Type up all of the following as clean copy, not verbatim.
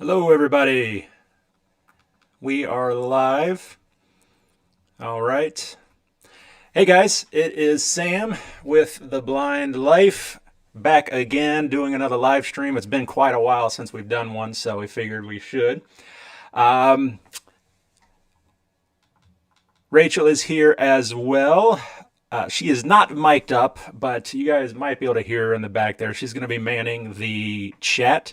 Hello everybody, we are live. All right. Hey guys, it is Sam with The Blind Life, back again doing another live stream. It's been quite a while since we've done one, so we figured we should. Rachel is here as well. She is not mic'd up, but you guys might be able to hear her in the back there. She's going to be manning the chat.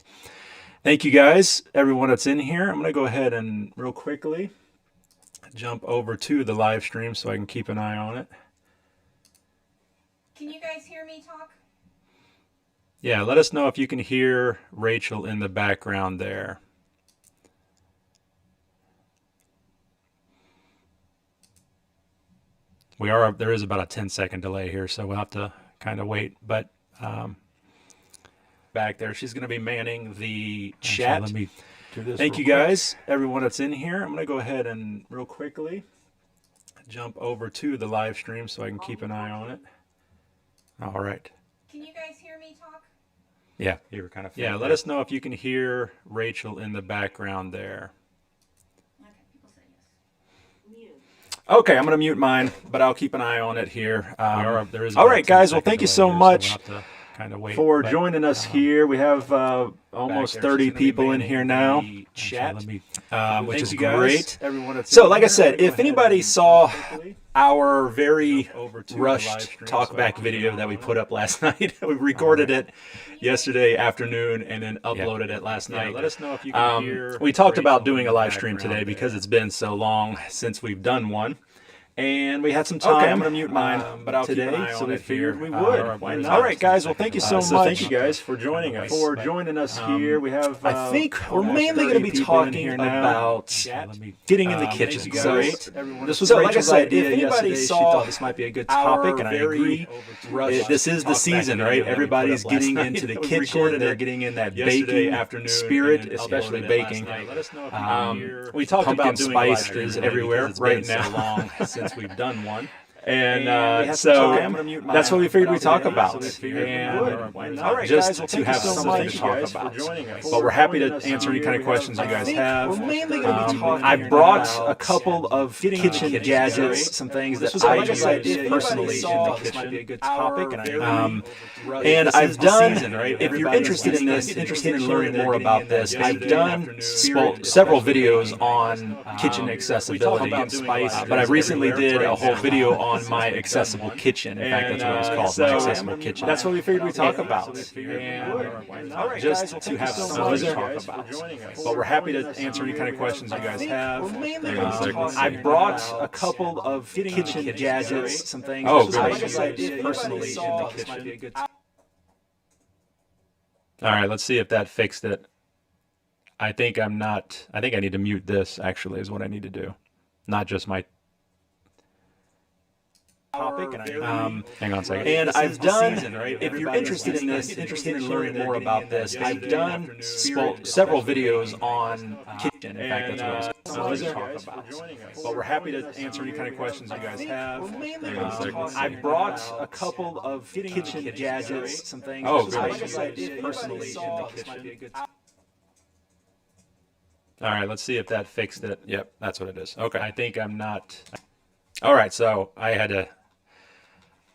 Thank you guys, everyone that's in here. I'm going to go ahead and real quickly jump over to the live stream so I can keep an eye on it. Can you guys hear me talk? Yeah, let us know if you can hear Rachel in the background there. There is about a 10-second delay here, so we'll have to kind of wait. But back there, she's going to be manning the chat. Let me do this. Thank you guys, everyone that's in here. I'm going to go ahead and real quickly jump over to the live stream so I can keep an eye on it. All right. Can you guys hear me talk? Yeah, you were kind of. Yeah, let us know if you can hear Rachel in the background there. Okay, people say yes. Mute. Okay, I'm going to mute mine, but I'll keep an eye on it here. There is all right, guys. Well, thank you so much for joining us here. We have almost 30 people in here now. Chat, which is great. So, like I said, if anybody saw our very rushed talkback video that we put up last night, we recorded it yesterday afternoon and then uploaded it last night. Let us know if you can hear. We talked about doing a live stream today because it's been so long since we've done one. And we had some time. Okay, I'm going to mute mine but I'll today, keep an eye so we figured we would. Why not? All right, guys. Well, thank you so much. Thank you guys for joining us. Here, we have. I think we're mainly going to be talking about getting in the kitchen. So this was Rachel's idea. If anybody saw, she thought this might be a good topic, and I agree. This is the season, right? Everybody's getting into the kitchen. They're getting in that baking spirit, especially baking. We talked about spices everywhere right now. Since we've done one. And so that's what we figured we'd talk about. And just to have something to talk about. But we're happy to answer any kind of questions you guys have. I brought a couple of kitchen gadgets, some things that I use personally in the kitchen. And I've done, if you're interested in this, interested in learning more about this, I've done several videos on kitchen accessibility. But I recently did a whole video on my accessible kitchen. In fact, that's what it was called, my accessible kitchen. That's what we figured we'd talk about. Just to have something to talk about. But we're happy to answer any kind of questions you guys have. I brought a couple of kitchen gadgets, some things I did personally in the kitchen. All right, let's see if that fixed it. I think I need to mute this, actually, is what I need to do. Not just my topic. And hang on a second. And I've done, if you're interested in this, interested in learning more about this, I've done several videos on kitchen. In fact, that's what I was talking about. But we're happy to answer any kind of questions you guys have. I brought a couple of kitchen gadgets, some things I did personally in the kitchen. All right, let's see if that fixed it. Yep, that's what it is. Okay, I think I'm not. All right, so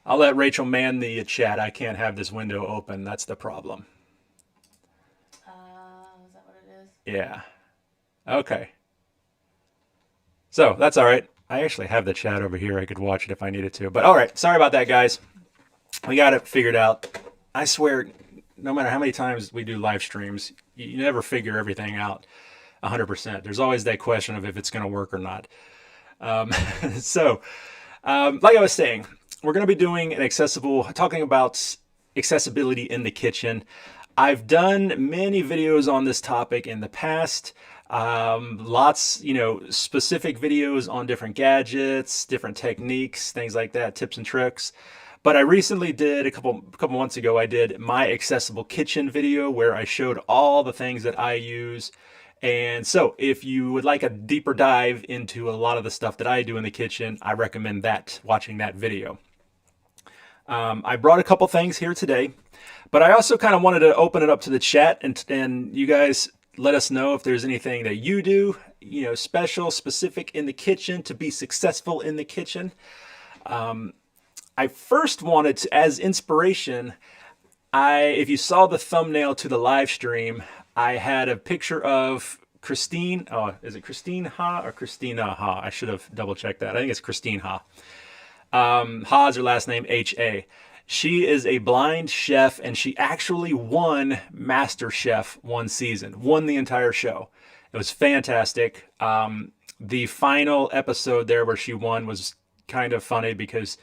I'll let Rachel man the chat. I can't have this window open. That's the problem. Is that what it is? Yeah. Okay. So that's all right. I actually have the chat over here. I could watch it if I needed to. But all right. Sorry about that, guys. We got it figured out. I swear, no matter how many times we do live streams, you never figure everything out 100%. There's always that question of if it's going to work or not. Like I was saying, we're going to be doing talking about accessibility in the kitchen. I've done many videos on this topic in the past. Lots, specific videos on different gadgets, different techniques, things like that, tips and tricks. But I recently did, a couple months ago, I did my accessible kitchen video where I showed all the things that I use. And so if you would like a deeper dive into a lot of the stuff that I do in the kitchen, I recommend watching that video. I brought a couple things here today, but I also kind of wanted to open it up to the chat and you guys let us know if there's anything that you do, special, specific in the kitchen to be successful in the kitchen. I first wanted to, as inspiration, if you saw the thumbnail to the live stream, I had a picture of Christine. Oh, is it Christine Ha or Christina Ha? I should have double checked that. I think it's Christine Ha. Ha is her last name, H-A. She is a blind chef, and she actually won Master Chef one season, won the entire show. It was fantastic. The final episode there where she won was kind of funny because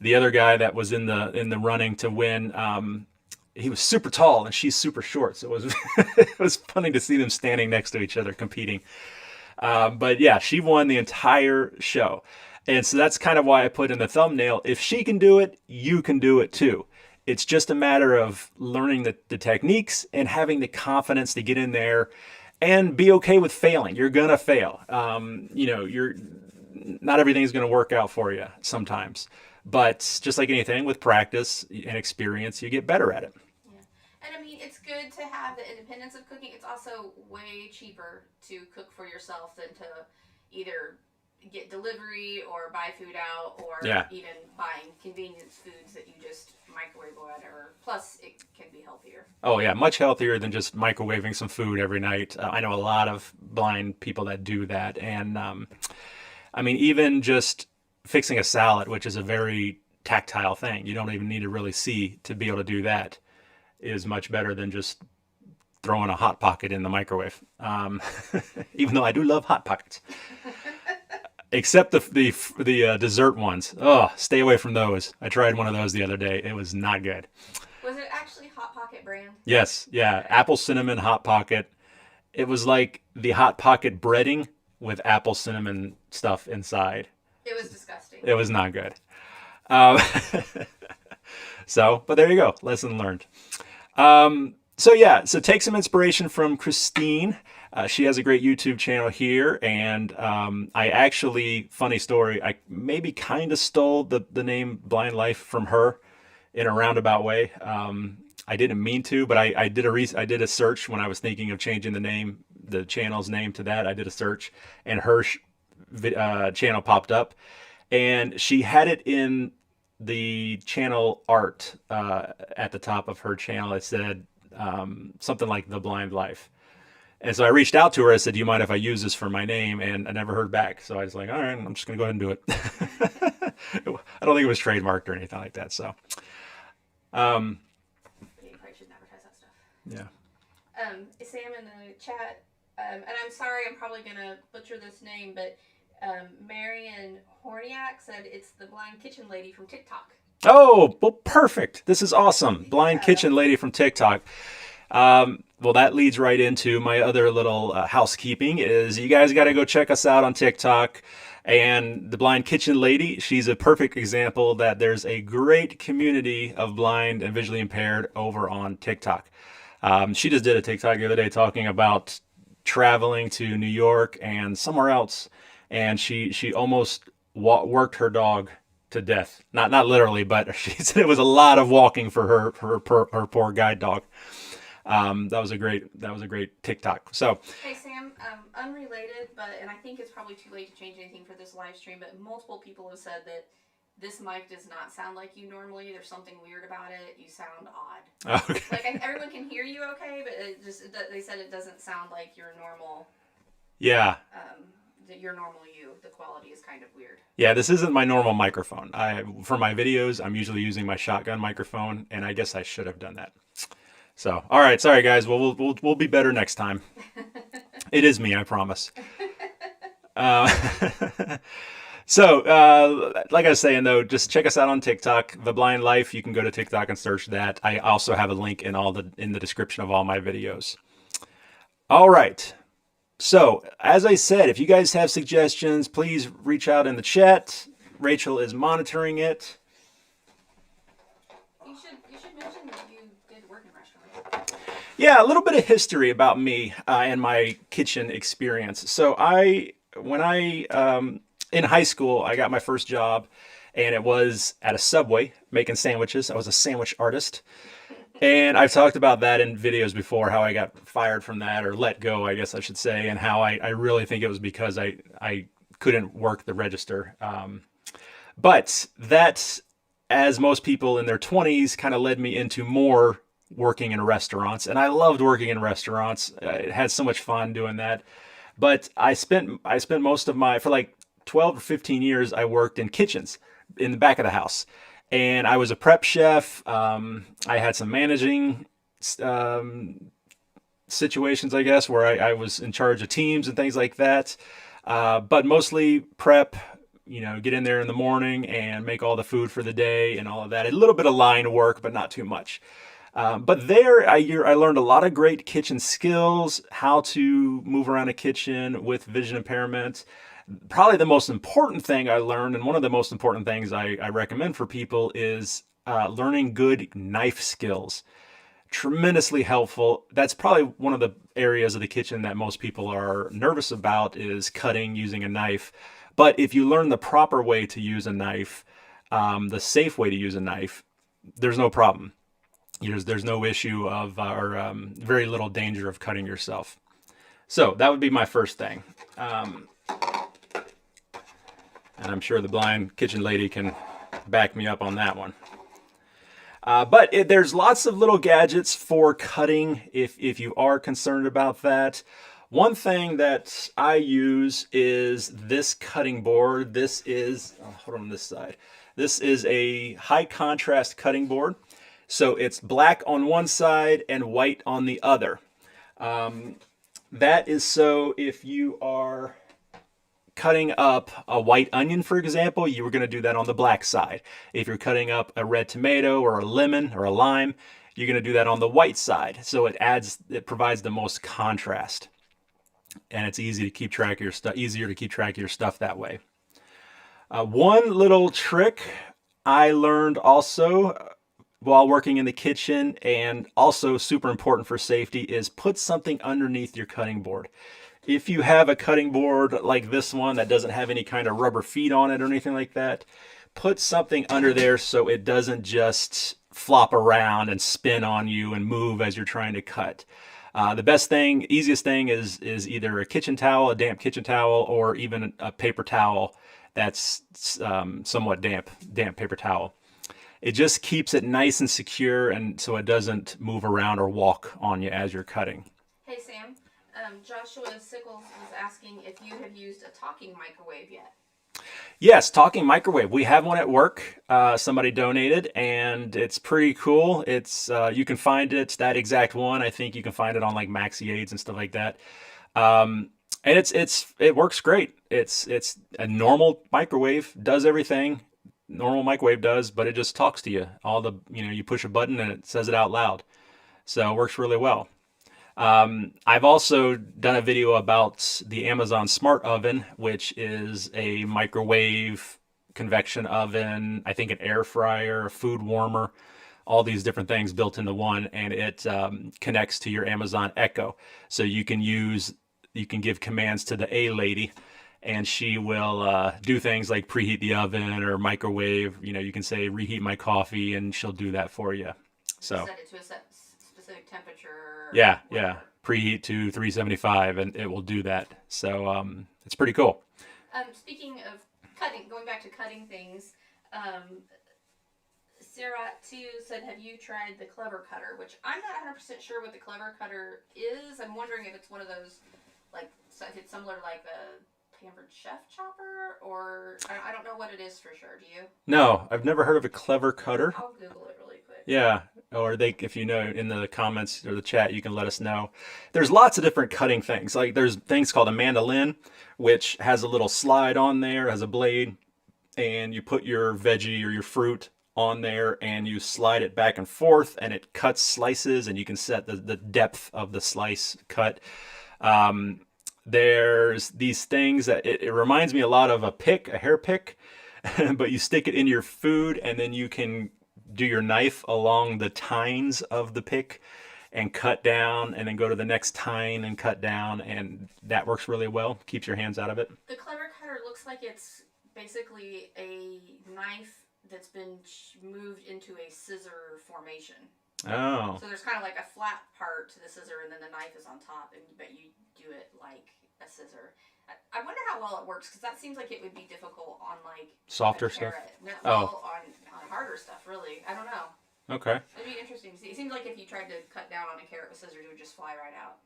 the other guy that was in the running to win, he was super tall and she's super short. So it was it was funny to see them standing next to each other competing. But yeah, she won the entire show. And so that's kind of why I put in the thumbnail, if she can do it, you can do it too. It's just a matter of learning the techniques and having the confidence to get in there and be okay with failing. You're going to fail. Not everything's going to work out for you sometimes. But just like anything, with practice and experience, you get better at it. Yeah. And I mean, it's good to have the independence of cooking. It's also way cheaper to cook for yourself than to either get delivery or buy food out or even buying convenience foods that you just microwave or whatever. Plus, it can be healthier. Oh, yeah. Much healthier than just microwaving some food every night. I know a lot of blind people that do that. And, I mean, even just fixing a salad, which is a very tactile thing. You don't even need to really see to be able to do that, is much better than just throwing a Hot Pocket in the microwave. Even though I do love Hot Pockets. Except the dessert ones. Oh, stay away from those. I tried one of those the other day. It was not good. Was it actually Hot Pocket brand? Yes, yeah. Apple cinnamon Hot Pocket. It was like the Hot Pocket breading with apple cinnamon stuff inside. It was disgusting. It was not good. But there you go. Lesson learned. So take some inspiration from Christine. She has a great YouTube channel here, and I actually, funny story, I maybe kind of stole the name Blind Life from her in a roundabout way. I didn't mean to, but I did a search when I was thinking of changing the channel's name to that. I did a search, and her channel popped up, and she had it in the channel art at the top of her channel. It said something like The Blind Life. And so I reached out to her. I said, do you mind if I use this for my name? And I never heard back. So I was like, all right, I'm just going to go ahead and do it. I don't think it was trademarked or anything like that. So, you probably shouldn't advertise that stuff. Yeah. Sam in the chat, and I'm sorry, I'm probably going to butcher this name, but Marion Horniak said it's the blind kitchen lady from TikTok. Oh, well, perfect. This is awesome. Blind kitchen lady from TikTok. Well, that leads right into my other little housekeeping is you guys got to go check us out on TikTok. And the Blind Kitchen Lady, she's a perfect example that there's a great community of blind and visually impaired over on TikTok. She just did a TikTok the other day talking about traveling to New York and somewhere else. And she almost worked her dog to death. Not literally, but she said it was a lot of walking for her poor guide dog. That was a great TikTok. So, hey Sam, unrelated, and I think it's probably too late to change anything for this live stream, but multiple people have said that this mic does not sound like you normally. There's something weird about it. You sound odd. Okay. Like everyone can hear you okay, but they said it doesn't sound like your normal. Yeah. Your normal you. The quality is kind of weird. Yeah, this isn't my normal microphone. For my videos, I'm usually using my shotgun microphone, and I guess I should have done that. So, all right, sorry guys. Well, we'll be better next time. It is me, I promise. So, like I was saying though, just check us out on TikTok, The Blind Life. You can go to TikTok and search that. I also have a link in the description of all my videos. All right. So, as I said, if you guys have suggestions, please reach out in the chat. Rachel is monitoring it. You should mention that you did work in restaurants. Yeah, a little bit of history about me and my kitchen experience. So, when I in high school, I got my first job, and it was at a Subway making sandwiches. I was a sandwich artist. And I've talked about that in videos before, how I got fired from that, or let go, I guess I should say, and how I really think it was because I couldn't work the register. But that, as most people in their 20s, kind of led me into more working in restaurants. And I loved working in restaurants. I had so much fun doing that. But I spent most of for like 12 or 15 years, I worked in kitchens in the back of the house. And I was a prep chef. I had some managing situations, I guess, where I was in charge of teams and things like that. But mostly prep, get in there in the morning and make all the food for the day and all of that. A little bit of line work, but not too much. But there, I learned a lot of great kitchen skills, how to move around a kitchen with vision impairment. Probably the most important thing I learned, and one of the most important things I recommend for people, is learning good knife skills. Tremendously helpful. That's probably one of the areas of the kitchen that most people are nervous about, is cutting using a knife. But if you learn the proper way to use a knife, the safe way to use a knife, there's no problem. There's no issue of, or very little danger of cutting yourself. So that would be my first thing. And I'm sure the blind kitchen lady can back me up on that one. But there's lots of little gadgets for cutting if you are concerned about that. One thing that I use is this cutting board. This is, hold on this side. This is a high contrast cutting board. So it's black on one side and white on the other. That is so if you are cutting up a white onion, for example, you were going to do that on the black side. If you're cutting up a red tomato or a lemon or a lime, you're going to do that on the white side. So it provides the most contrast, and it's easier to keep track of your stuff that way. One little trick I learned also while working in the kitchen, and also super important for safety, is put something underneath your cutting board. If you have a cutting board like this one that doesn't have any kind of rubber feet on it or anything like that, put something under there so it doesn't just flop around and spin on you and move as you're trying to cut. The easiest thing is either a kitchen towel, a damp kitchen towel, or even a paper towel that's somewhat damp paper towel. It just keeps it nice and secure, and so it doesn't move around or walk on you as you're cutting. Hey Sam, Joshua Sickles was asking if you have used a talking microwave yet. Yes, talking microwave. We have one at work. Somebody donated, and it's pretty cool. It's you can find it, that exact one. I think you can find it on like Maxi Aids and stuff like that. And it works great. It's a normal microwave, does everything normal microwave does, but it just talks to you. You push a button and it says it out loud. So it works really well. I've also done a video about the Amazon Smart Oven, which is a microwave, convection oven, I think an air fryer, a food warmer, all these different things built into one, and it connects to your Amazon Echo. So you can give commands to the A lady, and she will do things like preheat the oven or microwave. You can say reheat my coffee, and she'll do that for you. So set it to a specific temperature. Yeah. Preheat to 375, and it will do that. So it's pretty cool. Speaking of cutting, going back to cutting things, Sarah too said, have you tried the Clever Cutter? Which I'm not 100% sure what the Clever Cutter is. I'm wondering if it's one of those, if it's similar like a Pampered Chef chopper, or I don't know what it is for sure. Do you? No, I've never heard of a Clever Cutter. I'll Google it really quick. Yeah, or if you know, in the comments or the chat, you can let us know. There's lots of different cutting things. Like there's things called a Mandolin, which has a little slide on there, has a blade, and you put your veggie or your fruit on there and you slide it back and forth, and it cuts slices, and you can set the depth of the slice cut. There's these things that it reminds me a lot of a hair pick, but you stick it in your food, and then you can do your knife along the tines of the pick and cut down, and then go to the next tine and cut down, and that works really well. Keeps your hands out of it. The Clever Cutter looks like it's basically a knife that's been moved into a scissor formation. Oh. So there's kind of like a flat part to the scissor, and then the knife is on top, but you do it like a scissor. I wonder how well it works, because that seems like it would be difficult on like softer stuff. No, well, on harder stuff, really. I don't know. Okay. It'd be interesting to see. It seems like if you tried to cut down on a carrot with scissors, it would just fly right out.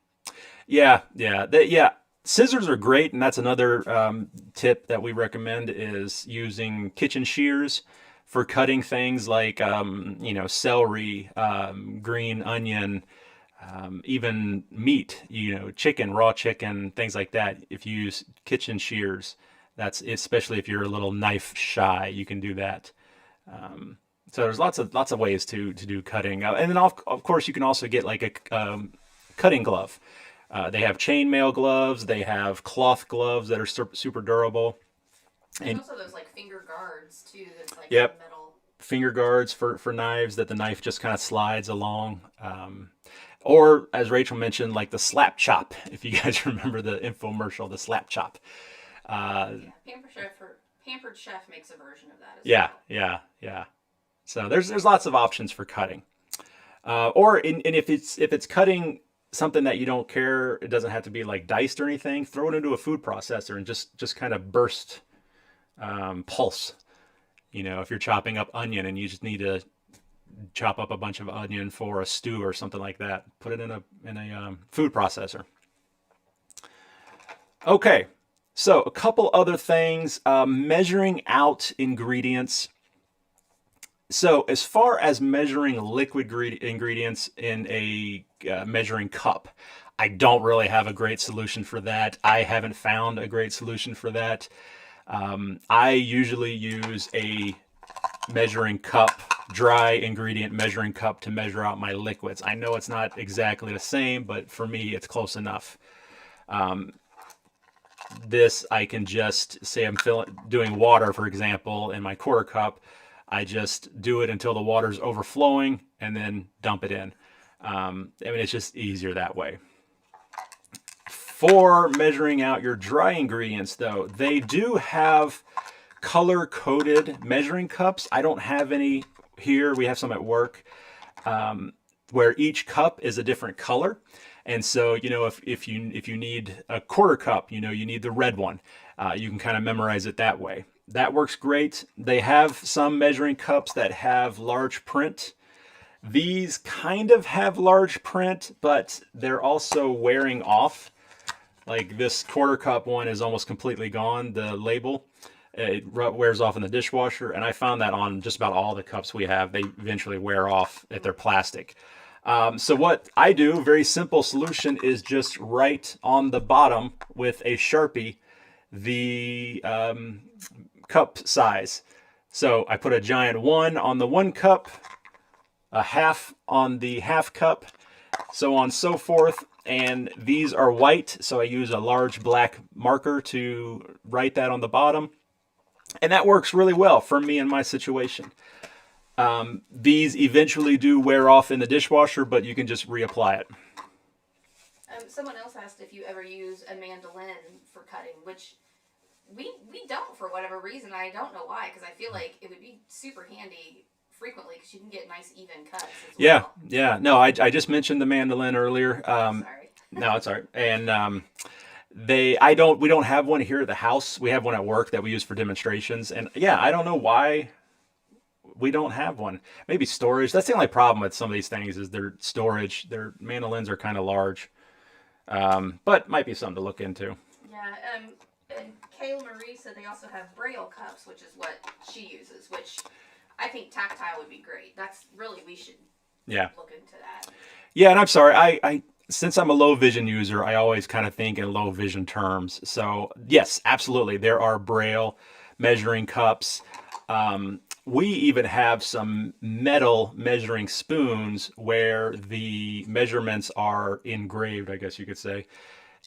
Yeah. Scissors are great, and that's another tip that we recommend is using kitchen shears for cutting things like celery, green onion, even meat, chicken, raw chicken, things like that. If you use kitchen shears, that's especially if you're a little knife shy, you can do that. So there's lots of ways to do cutting, and then of course you can also get like a cutting glove. They have chainmail gloves. They have cloth gloves that are super durable. And also those like finger guards too. That's like metal. Finger guards for knives that the knife just kind of slides along. Or as Rachel mentioned, like the slap chop. If you guys remember the infomercial, the slap chop. Pampered Chef makes a version of that as well. Yeah. So there's lots of options for cutting. And if it's cutting something that you don't care, it doesn't have to be like diced or anything, throw it into a food processor and just kind of burst pulse. If you're chopping up onion and you just need to chop up a bunch of onion for a stew or something like that, put it in a food processor. Okay, so a couple other things. Measuring out ingredients. So as far as measuring liquid ingredients in a measuring cup, I don't really have a great solution for that. I haven't found a great solution for that. I usually use a measuring cup, dry ingredient measuring cup to measure out my liquids. I know it's not exactly the same, but for me, it's close enough. This, I can just say I'm doing water, for example, in my quarter cup. I just do it until the water's overflowing and then dump it in. It's just easier that way. For measuring out your dry ingredients, though, they do have color-coded measuring cups. I don't have any here. We have some at work where each cup is a different color. And so, if you need a quarter cup, you need the red one. You can kind of memorize it that way. That works great. They have some measuring cups that have large print. These kind of have large print, but they're also wearing off. Like this quarter cup one is almost completely gone, the label. It wears off in the dishwasher, and I found that on just about all the cups we have. They eventually wear off if they're plastic. So what I do, very simple solution, is just write on the bottom with a Sharpie the cup size. So I put a giant 1 on the 1 cup, a half on the half cup, so on and so forth. And these are white, so I use a large black marker to write that on the bottom. And that works really well for me in my situation. These eventually do wear off in the dishwasher, but you can just reapply it. Someone else asked if you ever use a mandolin for cutting, which we don't for whatever reason. I don't know why, because I feel like it would be super handy frequently because you can get nice even cuts as well. Yeah. No, I just mentioned the mandolin earlier. Sorry. No, it's all right. And we don't have one here at the house. We have one at work that we use for demonstrations. And I don't know why we don't have one. Maybe storage. That's the only problem with some of these things is their storage. Their mandolins are kind of large. But might be something to look into. Yeah. And Kayla Marie said they also have Braille Cups, which is what she uses, which I think tactile would be great. That's really, we should look into that. Yeah, and I'm sorry, I since I'm a low vision user, I always kind of think in low vision terms. So yes, absolutely, there are Braille measuring cups. We even have some metal measuring spoons where the measurements are engraved, I guess you could say,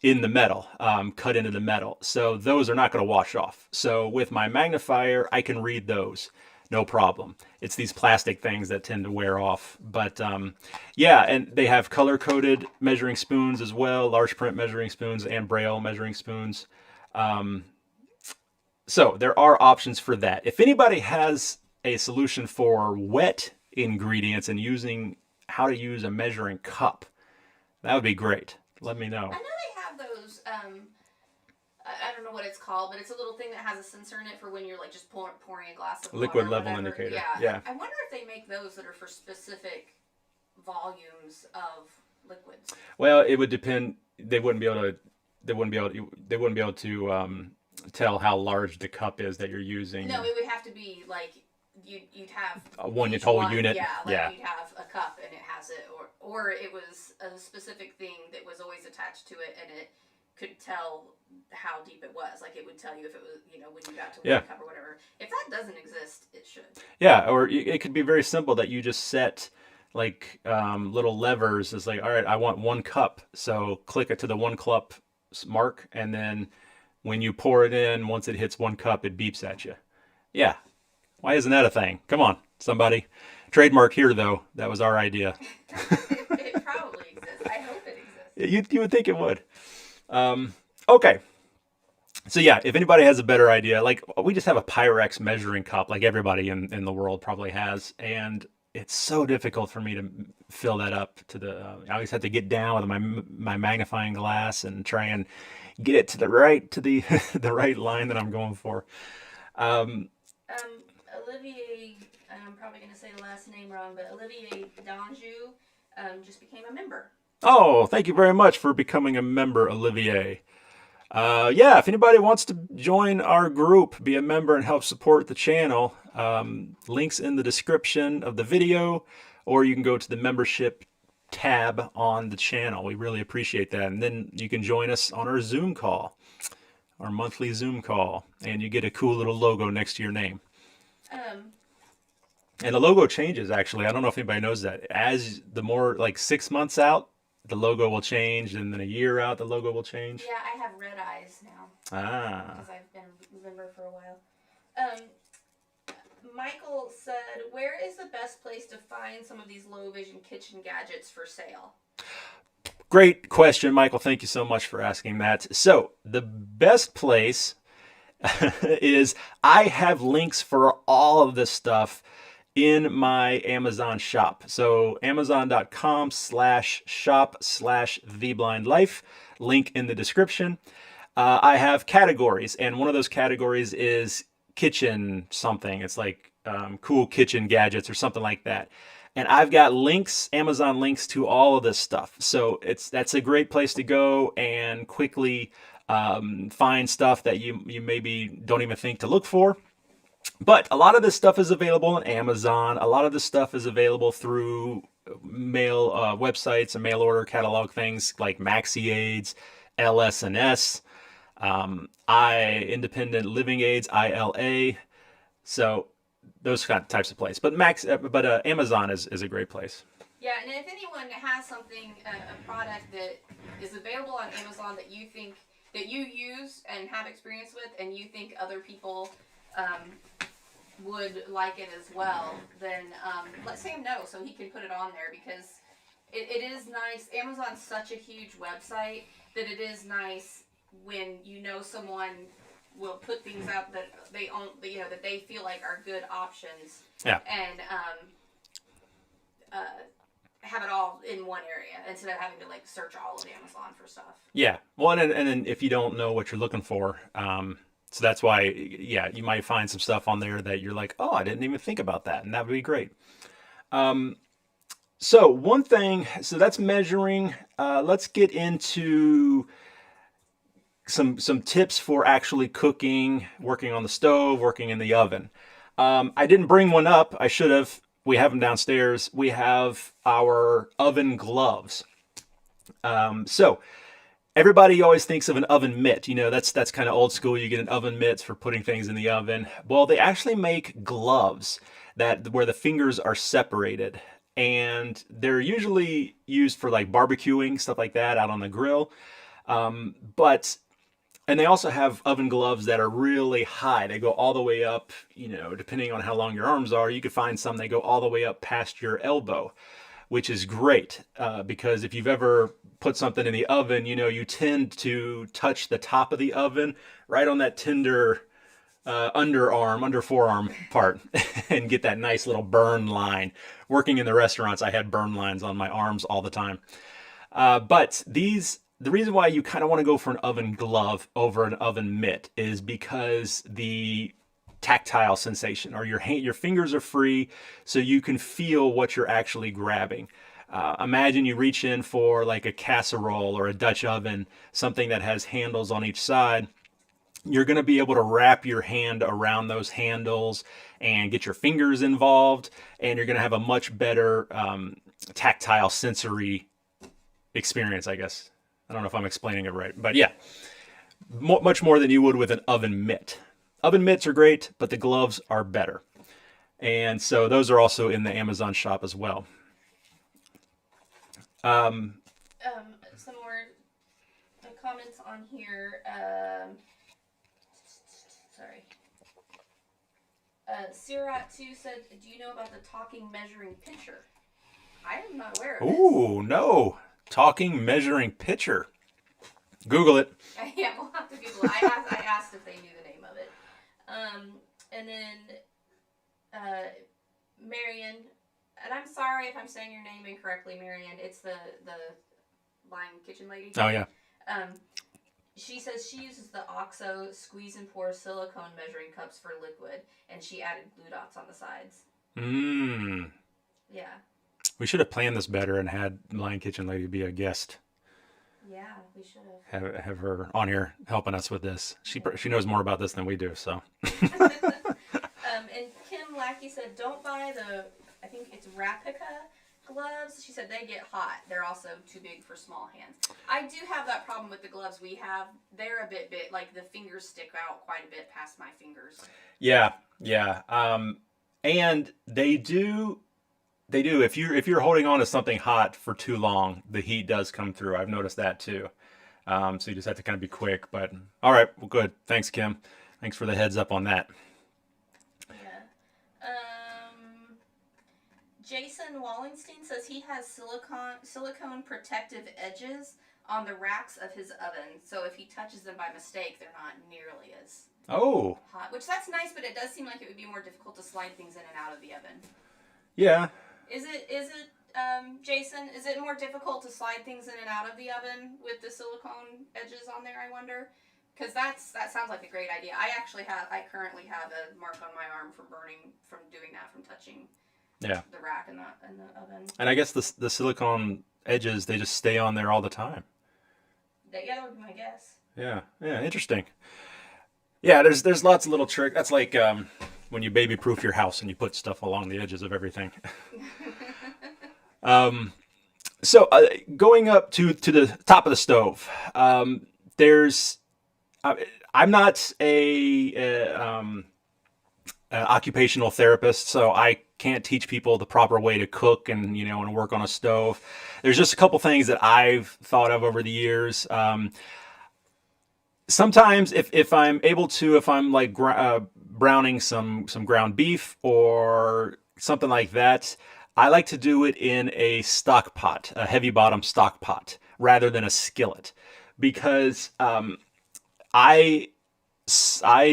in the metal, cut into the metal. So those are not going to wash off. So with my magnifier, I can read those. No problem. It's these plastic things that tend to wear off. But and they have color-coded measuring spoons as well, large print measuring spoons and Braille measuring spoons. So there are options for that. If anybody has a solution for wet ingredients and using how to use a measuring cup, that would be great. Let me know. I know they have those, I don't know what it's called, but it's a little thing that has a sensor in it for when you're like just pouring a glass of water. Liquid level indicator. Yeah. I wonder if they make those that are for specific volumes of liquids. Well, it would depend. They wouldn't be able to tell how large the cup is that you're using. No, it would have to be like you'd have one whole unit. Yeah, like you'd have a cup and it has it, or it was a specific thing that was always attached to it, and it could tell how deep it was. Like it would tell you if it was, when you got to one cup or whatever. If that doesn't exist, it should. Yeah, or it could be very simple that you just set like little levers. It's like, all right, I want 1 cup, so click it to the 1 cup mark, and then when you pour it in, once it hits 1 cup, it beeps at you. Yeah, why isn't that a thing? Come on, somebody. Trademark here, though. That was our idea. It probably exists. I hope it exists. You would think it would. Okay. So yeah, if anybody has a better idea, like we just have a Pyrex measuring cup, like everybody in the world probably has, and it's so difficult for me to fill that up to the. I always have to get down with my magnifying glass and try and get it to the right the right line that I'm going for. Olivier, I'm probably going to say the last name wrong, but Olivier Danjou just became a member. Oh, thank you very much for becoming a member, Olivier. Yeah, if anybody wants to join our group, be a member and help support the channel, links in the description of the video, or you can go to the membership tab on the channel. We really appreciate that. And then you can join us on our Zoom call, our monthly Zoom call, and you get a cool little logo next to your name. And the logo changes, actually. I don't know if anybody knows that. As the more, like 6 months out, the logo will change, and then a year out, the logo will change. Yeah, I have red eyes now. Because I've been a member for a while. Michael said, where is the best place to find some of these low vision kitchen gadgets for sale? Great question, Michael. Thank you so much for asking that. So the best place is I have links for all of this stuff in my Amazon shop. So amazon.com/shop/theblindlife, link in the description. I have categories, and one of those categories is kitchen something. It's like cool kitchen gadgets or something like that. And I've got links, Amazon links to all of this stuff. So that's a great place to go and quickly find stuff that you maybe don't even think to look for. But a lot of this stuff is available on Amazon. A lot of this stuff is available through mail websites and mail order catalog things like MaxiAids, LS&S, Independent Living Aids, ILA. So those kind of types of places. But Amazon is a great place. Yeah, and if anyone has something, a product that is available on Amazon that you think that you use and have experience with, and you think other people would like it as well, then let Sam know so he can put it on there, because it is nice. Amazon's such a huge website that it is nice when someone will put things out that they own, that they feel like are good options. Yeah. And have it all in one area instead of having to like search all of Amazon for stuff. Yeah. Well, and then if you don't know what you're looking for, so that's why, yeah, you might find some stuff on there that you're like, oh, I didn't even think about that, and that would be great. So one thing, so that's measuring. Let's get into some tips for actually cooking, working on the stove, working in the oven. I didn't bring one up. I should have. We have them downstairs. We have our oven gloves. So everybody always thinks of an oven mitt. That's kind of old school. You get an oven mitt for putting things in the oven. Well, they actually make gloves where the fingers are separated, and they're usually used for like barbecuing, stuff like that, out on the grill. And they also have oven gloves that are really high. They go all the way up, depending on how long your arms are. You could find some that go all the way up past your elbow, which is great because if you've ever put something in the oven, you tend to touch the top of the oven right on that tender under forearm part and get that nice little burn line. Working in the restaurants, I had burn lines on my arms all the time. But the reason why you kind of want to go for an oven glove over an oven mitt is because the tactile sensation, or your fingers are free, so you can feel what you're actually grabbing. Imagine you reach in for like a casserole or a Dutch oven, something that has handles on each side. You're going to be able to wrap your hand around those handles and get your fingers involved, and you're going to have a much better tactile sensory experience, I guess. I don't know if I'm explaining it right, but yeah, much more than you would with an oven mitt. Oven mitts are great, but the gloves are better. And so those are also in the Amazon shop as well. Some more comments on here. Sorry. Sirat2 said, do you know about the talking measuring pitcher? I am not aware of it. Ooh, no. Talking measuring pitcher. Google it. Yeah, we'll have to Google it. I asked if they knew the name of it. And then Marion, and I'm sorry if I'm saying your name incorrectly, Marion. It's the line kitchen lady. Oh, yeah. She says she uses the OXO squeeze and pour silicone measuring cups for liquid, and she added blue dots on the sides. Yeah. We should have planned this better and had Line Kitchen Lady be a guest. Yeah, we should have. Have her on here helping us with this. She knows more about this than we do, so. And Kim Lackey said, don't buy I think it's Rapica gloves. She said they get hot. They're also too big for small hands. I do have that problem with the gloves we have. They're a bit, like the fingers stick out quite a bit past my fingers. Yeah. And they do. If you're holding on to something hot for too long, the heat does come through. I've noticed that too. So you just have to kind of be quick. But all right, well, good. Thanks, Kim. Thanks for the heads up on that. Yeah. Jason Wallenstein says he has silicone protective edges on the racks of his oven. So if he touches them by mistake, they're not nearly as hot. Which that's nice, but it does seem like it would be more difficult to slide things in and out of the oven. Yeah. Is it, Jason, is it more difficult to slide things in and out of the oven with the silicone edges on there, I wonder? Because that sounds like a great idea. I currently have a mark on my arm from doing that, from touching the rack in the oven. And I guess the silicone edges, they just stay on there all the time. That would be my guess. Yeah, interesting. Yeah, there's lots of little tricks. That's like when you baby-proof your house and you put stuff along the edges of everything. So going up to the top of the stove, I'm not an occupational therapist, so I can't teach people the proper way to cook and and work on a stove. There's just a couple things that I've thought of over the years. Sometimes if I'm able to, if I'm like browning some ground beef or something like that, I like to do it in a stock pot, a heavy bottom stock pot, rather than a skillet, because I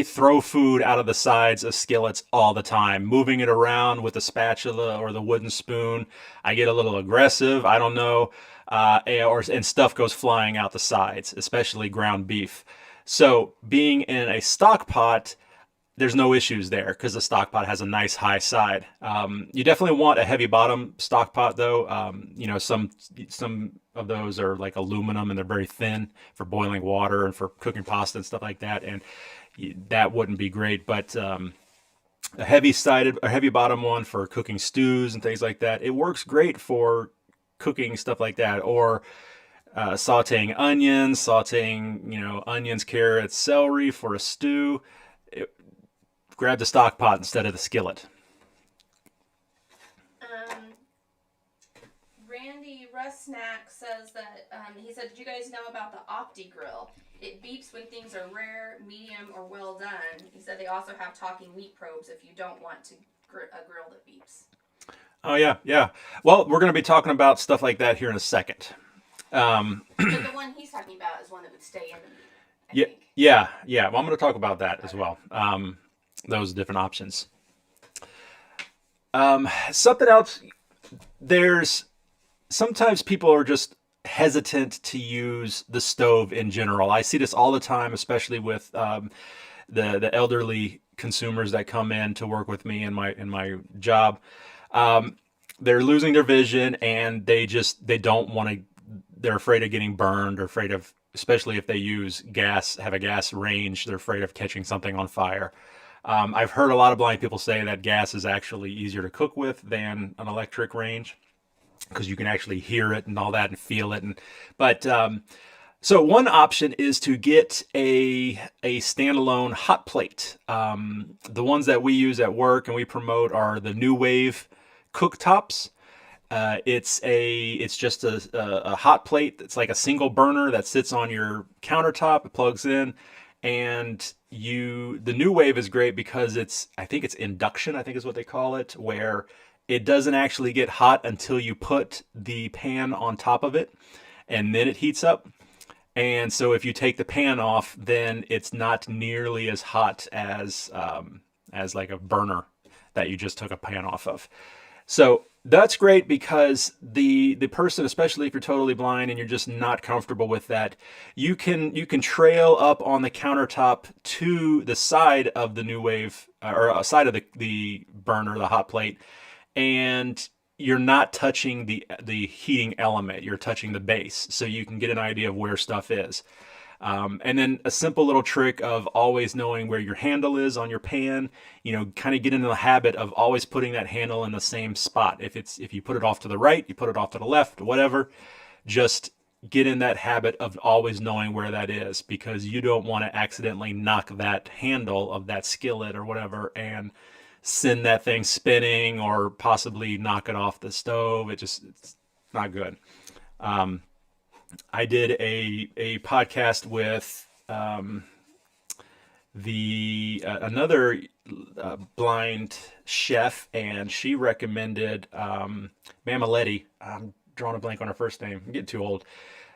throw food out of the sides of skillets all the time, moving it around with a spatula or the wooden spoon. I get a little aggressive, I don't know, and stuff goes flying out the sides, especially ground beef. So being in a stock pot, there's no issues there because the stock pot has a nice high side. You definitely want a heavy bottom stock pot though. Some of those are like aluminum and they're very thin for boiling water and for cooking pasta and stuff like that. And that wouldn't be great, but a heavy bottom one for cooking stews and things like that. It works great for cooking stuff like that, or sauteing onions, onions, carrots, celery for a stew. Grab the stock pot instead of the skillet. Randy Rusnack says that he said, "Did you guys know about the Opti grill? It beeps when things are rare, medium, or well done." He said they also have talking meat probes if you don't want a grill that beeps. Oh yeah. Well, we're going to be talking about stuff like that here in a second. But the one he's talking about is one that would stay in the meat. I think. Yeah. Well, I'm going to talk about that as well. those different options. Something else, sometimes people are just hesitant to use the stove in general. I see this all the time, especially with the elderly consumers that come in to work with me in my job. They're losing their vision, and they don't want to. They're afraid of getting burned, or afraid of, especially if they use gas, have a gas range. They're afraid of catching something on fire. I've heard a lot of blind people say that gas is actually easier to cook with than an electric range, because you can actually hear it and all that and feel it. So one option is to get a standalone hot plate. The ones that we use at work and we promote are the new Wave Cooktops. It's just a hot plate. It's like a single burner that sits on your countertop. It plugs in, and the new Wave is great because I think it's induction, I think is what they call it, where it doesn't actually get hot until you put the pan on top of it, and then it heats up. And so if you take the pan off, then it's not nearly as hot as like a burner that you just took a pan off of. So that's great, because the person, especially if you're totally blind and you're just not comfortable with that, you can trail up on the countertop to the side of the new Wave, or side of the burner, the hot plate, and you're not touching the heating element. You're touching the base, so you can get an idea of where stuff is. And then a simple little trick of always knowing where your handle is on your pan, kind of get into the habit of always putting that handle in the same spot. If you put it off to the right, you put it off to the left, whatever, just get in that habit of always knowing where that is, because you don't want to accidentally knock that handle of that skillet or whatever and send that thing spinning, or possibly knock it off the stove. It's not good. I did a podcast with another blind chef, and she recommended Mama Letty. I'm drawing a blank on her first name. I'm getting too old.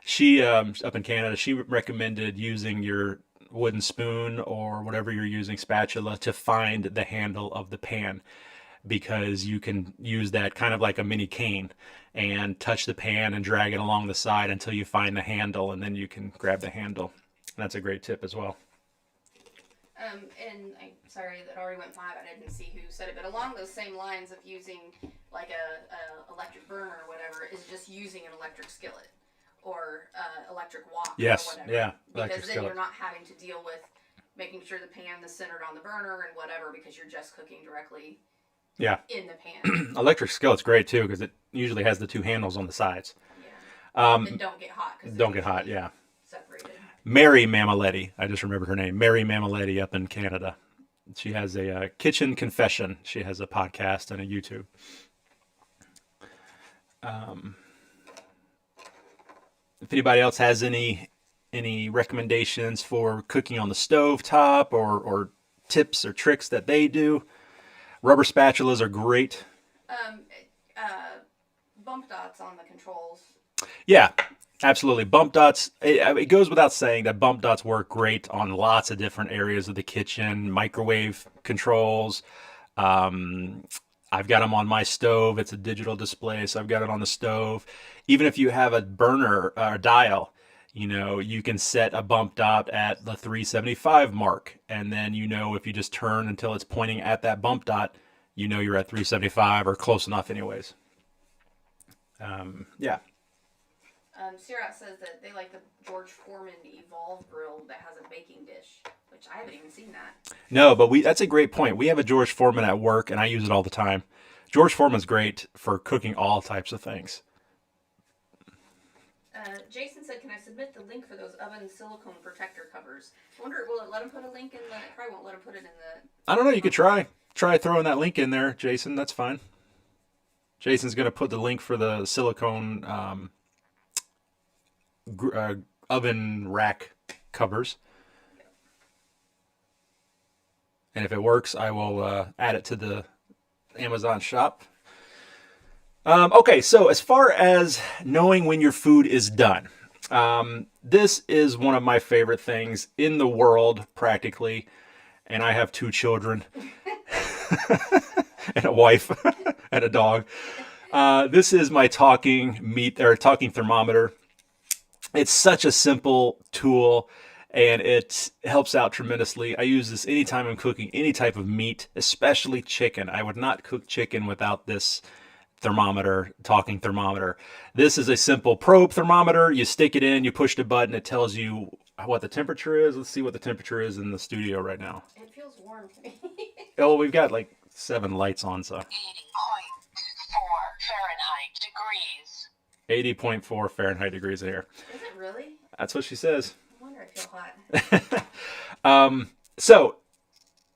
She up in Canada. She recommended using your wooden spoon or whatever you're using, spatula, to find the handle of the pan, because you can use that kind of like a mini cane and touch the pan and drag it along the side until you find the handle, and then you can grab the handle. And that's a great tip as well. And I'm sorry that already went by, but I didn't see who said it, but along those same lines of using like a electric burner or whatever, is just using an electric skillet or electric wok. Yes, or whatever. yeah. Because then skillet. You're not having to deal with making sure the pan is centered on the burner and whatever, because you're just cooking directly in the pan. Electric skillet's great too, because it usually has the two handles on the sides. Yeah. They don't get hot. Don't get hot, yeah. Separated. Mary Mamaletti, I just remembered her name. Mary Mamaletti up in Canada. She has a kitchen confession. She has a podcast and a YouTube. If anybody else has any recommendations for cooking on the stove top, or tips or tricks that they do, rubber spatulas are great. Bump dots on the controls. Yeah, absolutely. Bump dots, it goes without saying that bump dots work great on lots of different areas of the kitchen. Microwave controls. I've got them on my stove. It's a digital display, so I've got it on the stove. Even if you have a burner or dial, you can set a bump dot at the 375 mark. And then, if you just turn until it's pointing at that bump dot, you're at 375 or close enough anyways. Yeah. Sirat says that they like the George Foreman Evolve grill that has a baking dish, which I haven't even seen that. No, but that's a great point. We have a George Foreman at work, and I use it all the time. George Foreman's great for cooking all types of things. Jason said, can I submit the link for those oven silicone protector covers? I wonder, will it let him put a link in the... It probably won't let him put it in the... I don't know. You could try throwing that link in there, Jason. That's fine. Jason's going to put the link for the silicone oven rack covers. And if it works, I will add it to the Amazon shop. Okay, so as far as knowing when your food is done, this is one of my favorite things in the world, practically. and I have 2 children and a wife and a dog. This is my talking thermometer. It's such a simple tool, and it helps out tremendously. I use this anytime I'm cooking any type of meat, especially chicken. I would not cook chicken without this talking thermometer. This is a simple probe thermometer. You stick it in, you push the button, it tells you what the temperature is. Let's see what the temperature is in the studio right now. It feels warm to me. Oh, we've got like 7 lights on, so. 80.4 Fahrenheit degrees. 80.4 Fahrenheit degrees in here. Is it really? That's what she says. I wonder I feel hot. So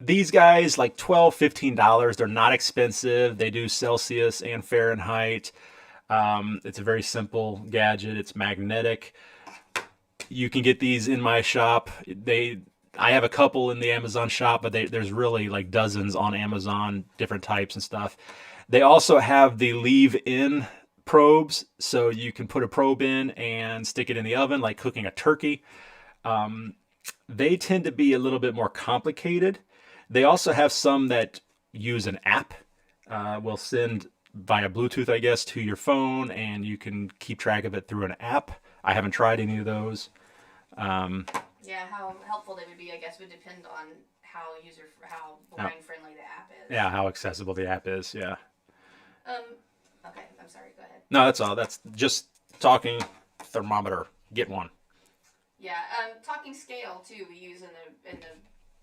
these guys, like $12, $15, they're not expensive. They do Celsius and Fahrenheit. It's a very simple gadget. It's magnetic. You can get these in my shop. I have a couple in the Amazon shop, but there's really like dozens on Amazon, different types and stuff. They also have the leave-in probes, so you can put a probe in and stick it in the oven, like cooking a turkey. They tend to be a little bit more complicated. They also have some that use an app. Will send via Bluetooth, I guess, to your phone, and you can keep track of it through an app. I haven't tried any of those. Yeah, how helpful they would be, I guess, would depend on how blind friendly the app is. Yeah, how accessible the app is. Yeah. Okay, I'm sorry. Go ahead. No, that's all. That's just talking thermometer. Get one. Yeah, talking scale too. We use in the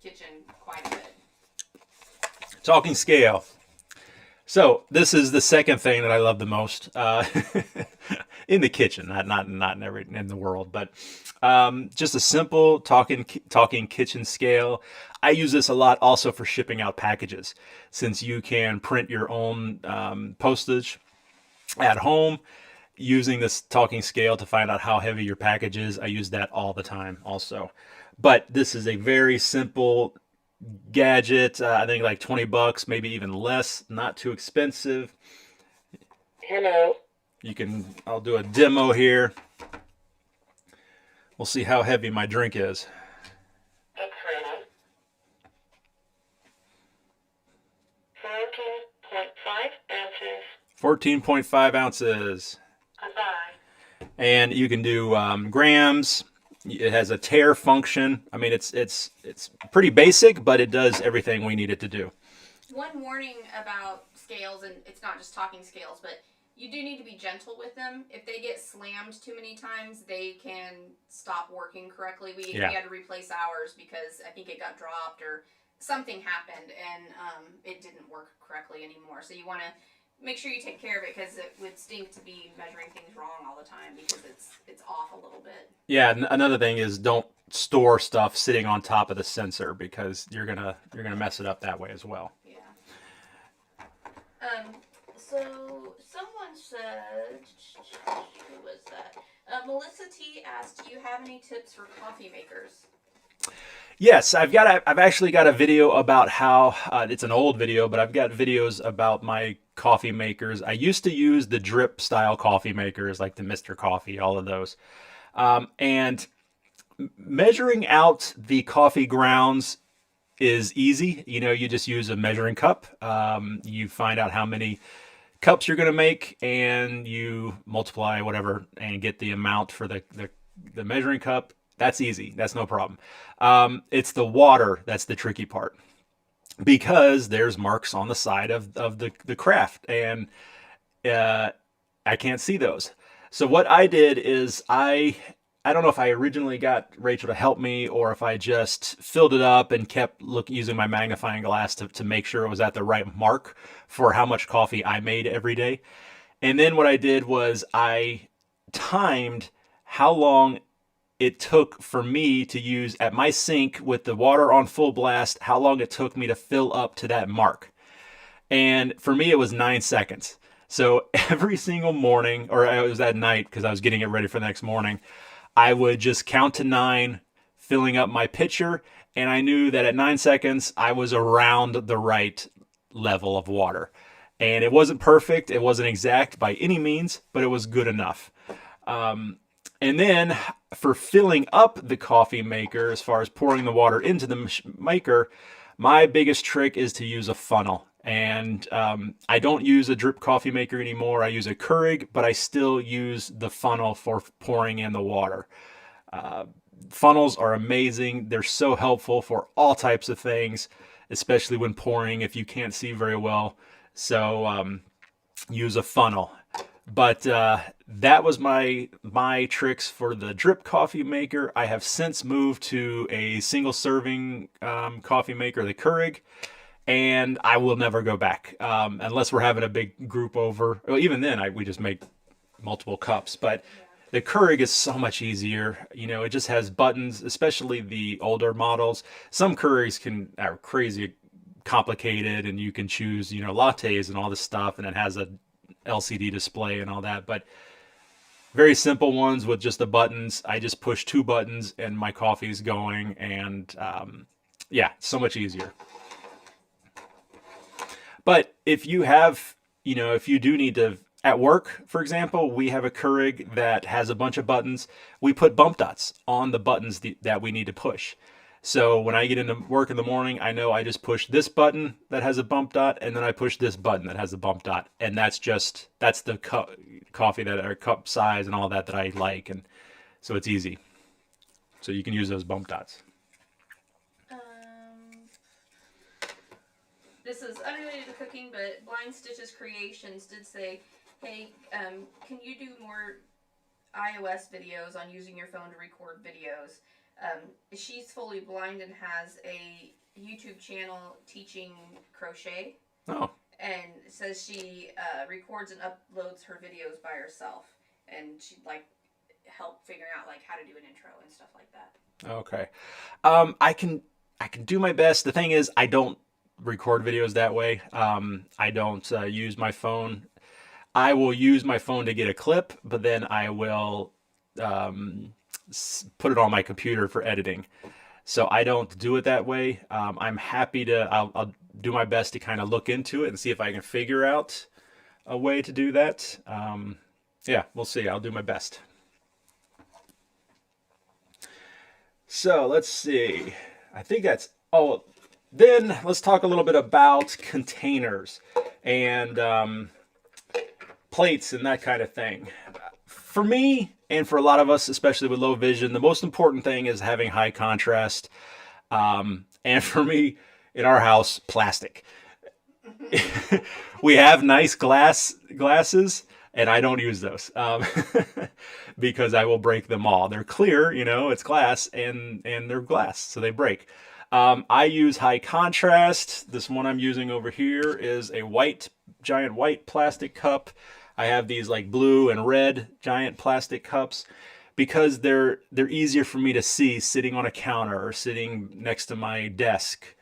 kitchen quite a bit. Talking scale. So this is the second thing that I love the most in the kitchen, not in the world, but just a simple talking kitchen scale. I use this a lot also for shipping out packages, since you can print your own postage at home using this talking scale to find out how heavy your package is. I use that all the time also. But this is a very simple gadget. I think like $20, maybe even less, not too expensive. Hello. I'll do a demo here. We'll see how heavy my drink is. That's ready. 14.5 ounces. 14.5 ounces. Goodbye. And you can do grams. It has a tare function. I mean, it's pretty basic, but it does everything we need it to do. One warning about scales, and it's not just talking scales, but you do need to be gentle with them. If they get slammed too many times, they can stop working correctly. We had to replace ours because I think it got dropped or something happened, and it didn't work correctly anymore. So you want to make sure you take care of it, because it would stink to be measuring things wrong all the time, because it's off a little bit. Yeah, another thing is don't store stuff sitting on top of the sensor, because you're gonna mess it up that way as well. Yeah. So someone said, who was that? Melissa T asked, do you have any tips for coffee makers? Yes, I've actually got a video about how it's an old video, but I've got videos about my coffee makers. I used to use the drip style coffee makers, like the Mr. Coffee, all of those. And measuring out the coffee grounds is easy. You just use a measuring cup. You find out how many cups you're going to make, and you multiply whatever and get the amount for the measuring cup. That's easy. That's no problem. It's the water that's the tricky part, because there's marks on the side of the craft, and I can't see those. So what I did is I don't know if I originally got Rachel to help me, or if I just filled it up and kept using my magnifying glass to make sure it was at the right mark for how much coffee I made every day. And then what I did was I timed how long it took for me to use at my sink with the water on full blast, how long it took me to fill up to that mark. And for me, it was 9 seconds. So every single morning, or it was at night because I was getting it ready for the next morning, I would just count to 9, filling up my pitcher, and I knew that at 9 seconds, I was around the right level of water. And it wasn't perfect, it wasn't exact by any means, but it was good enough. And then for filling up the coffee maker, as far as pouring the water into the maker, my biggest trick is to use a funnel. And I don't use a drip coffee maker anymore. I use a Keurig, but I still use the funnel for pouring in the water. Funnels are amazing. They're so helpful for all types of things, especially when pouring if you can't see very well. So use a funnel. But that was my tricks for the drip coffee maker. I have since moved to a single serving coffee maker, the Keurig, and I will never go back unless we're having a big group over. Well, even then, we just make multiple cups. But the Keurig is so much easier. You know, it just has buttons, especially the older models. Some Keurigs are crazy complicated, and you can choose, you know, lattes and all this stuff, and it has a LCD display and all that. But very simple ones with just the buttons. I just push 2 buttons and my coffee is going, and yeah, so much easier. But if you have, you know, if you do need to, at work, for example, we have a Keurig that has a bunch of buttons. We put bump dots on the buttons that we need to push. So when I get into work in the morning, I know I just push this button that has a bump dot, and then I push this button that has a bump dot. And that's the coffee or cup size and all that I like. And so it's easy. So you can use those bump dots. This is unrelated to cooking, but Blind Stitches Creations did say, hey, can you do more iOS videos on using your phone to record videos? She's fully blind and has a YouTube channel teaching crochet. Oh. And says she records and uploads her videos by herself. And she'd like help figuring out like how to do an intro and stuff like that. Okay. I can do my best. The thing is, I don't record videos that way. I don't use my phone. I will use my phone to get a clip, but then I will put it on my computer for editing. So I don't do it that way. I'm happy to, I'll do my best to kind of look into it and see if I can figure out a way to do that. Yeah, we'll see. I'll do my best. So let's see. I think that's, then let's talk a little bit about containers and plates and that kind of thing. For me, and for a lot of us, especially with low vision, the most important thing is having high contrast. And for me, in our house, plastic. We have nice glasses, and I don't use those because I will break them all. They're clear, you know, it's glass, and they're glass, so they break. I use high contrast. This one I'm using over here is a giant white plastic cup. I have these like blue and red giant plastic cups because they're easier for me to see sitting on a counter or sitting next to my desk.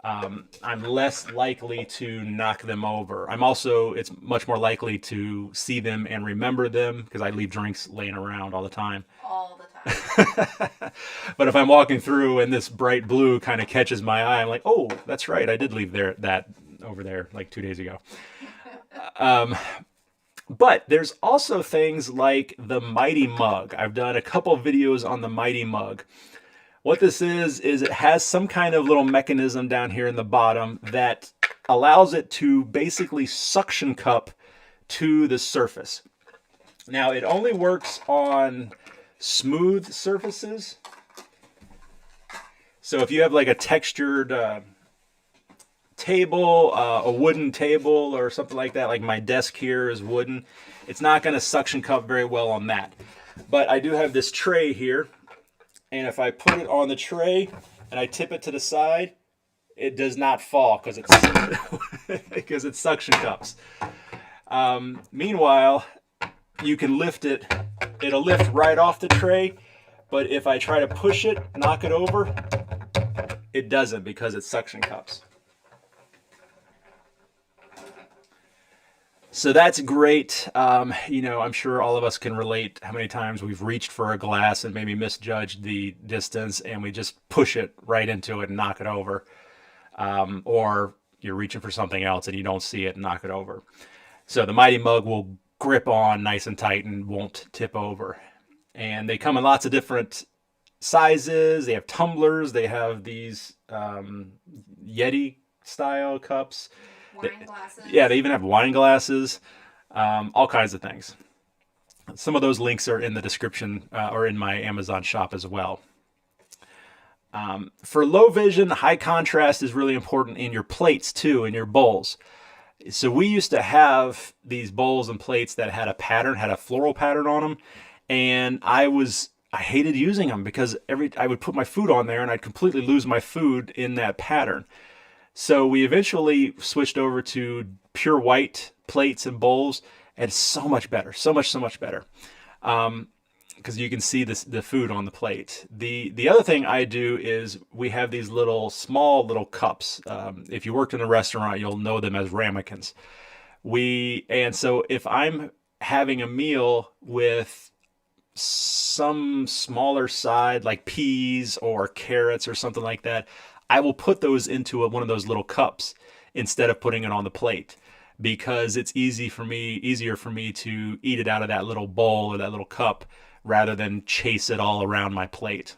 I'm less likely to knock them over. It's much more likely to see them and remember them because I leave drinks laying around all the time. All the time. But if I'm walking through and this bright blue kind of catches my eye, I'm like, oh, that's right. I did leave that over there like 2 days ago. But there's also things like the Mighty Mug. I've done a couple videos on the Mighty Mug. What this is it has some kind of little mechanism down here in the bottom that allows it to basically suction cup to the surface. Now, it only works on smooth surfaces. So if you have like a textured table, a wooden table or something like that, like my desk here is wooden, it's not going to suction cup very well on that. But I do have this tray here, and if I put it on the tray and I tip it to the side, it does not fall because it's suction cups. Meanwhile, you can lift it, it'll lift right off the tray, but if I try to push it, knock it over, it doesn't because it's suction cups. So that's great. You know, I'm sure all of us can relate how many times we've reached for a glass and maybe misjudged the distance and we just push it right into it and knock it over. Or you're reaching for something else and you don't see it and knock it over. So the Mighty Mug will grip on nice and tight and won't tip over. And they come in lots of different sizes. They have tumblers. They have these Yeti style cups. Wine glasses. Yeah, they even have wine glasses. All kinds of things. Some of those links are in the description or in my Amazon shop as well. For low vision, high contrast is really important in your plates too, in your bowls. So we used to have these bowls and plates that had a pattern, had a floral pattern on them. And I hated using them because I would put my food on there and I'd completely lose my food in that pattern. So we eventually switched over to pure white plates and bowls, and it's so much better, so much better. Because you can see the food on the plate. The other thing I do is we have these small little cups. If you worked in a restaurant, you'll know them as ramekins. And so if I'm having a meal with some smaller side, like peas or carrots or something like that, I will put those into one of those little cups instead of putting it on the plate, because it's easier for me to eat it out of that little bowl or that little cup rather than chase it all around my plate.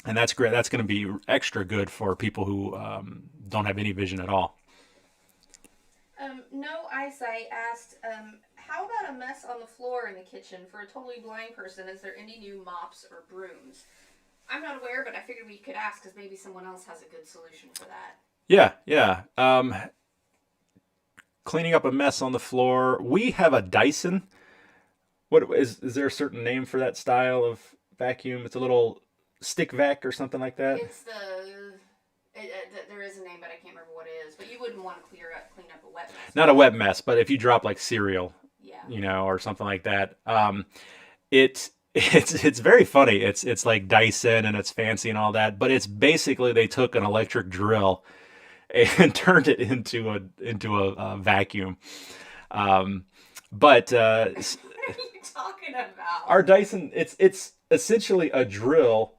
And that's great. That's going to be extra good for people who don't have any vision at all. No Eyesight asked, how about a mess on the floor in the kitchen for a totally blind person? Is there any new mops or brooms? I'm not aware, but I figured we could ask because maybe someone else has a good solution for that. Yeah. Cleaning up a mess on the floor. We have a Dyson. What is there a certain name for that style of vacuum? It's a little stick vac or something like that. It's there is a name, but I can't remember what it is. But you wouldn't want to clean up a wet mess. Not a wet mess, but if you drop like cereal, or something like that, it's very funny. It's like Dyson and it's fancy and all that, but it's basically they took an electric drill and turned it into a vacuum. What are you talking about? Our Dyson, it's essentially a drill.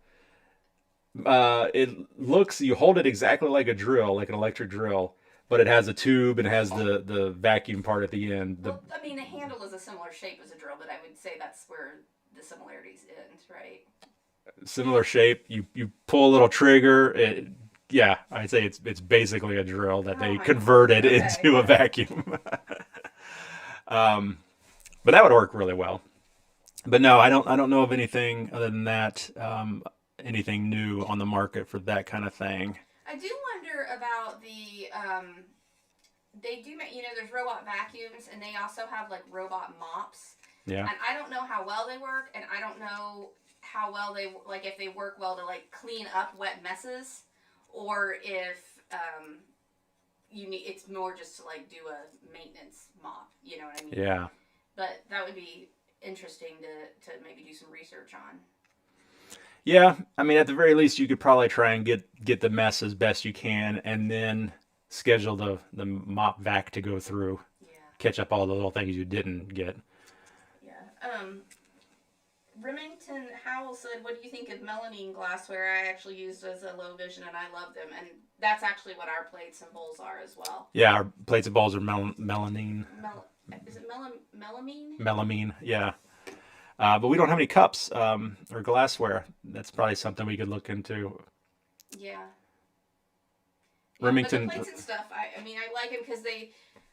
You hold it exactly like a drill, like an electric drill, but it has a tube and it has the vacuum part at the end. The handle is a similar shape as a drill, but I would say that's where the similarities end, right? Similar shape. You pull a little trigger. I'd say it's basically a drill that they converted into a vacuum. But that would work really well. But no, I don't know of anything other than that. Anything new on the market for that kind of thing. I do wonder about they do make, there's robot vacuums and they also have like robot mops. Yeah. And I don't know how well they work, and I don't know how well if they work well to like clean up wet messes, or if it's more just to like do a maintenance mop. You know what I mean? Yeah. But that would be interesting to maybe do some research on. Yeah, at the very least, you could probably try and get the mess as best you can, and then schedule the mop vac to go through, catch up all the little things you didn't get. Yeah. Remington Howell said, "What do you think of Melanine Glassware? I actually used as a low vision, and I love them. And that's actually what our plates and bowls are as well." Yeah, our plates and bowls are melanine. Is it melamine? Melamine, yeah. But we don't have any cups or glassware. That's probably something we could look into. Yeah. Remington. But the plates and stuff, I like them because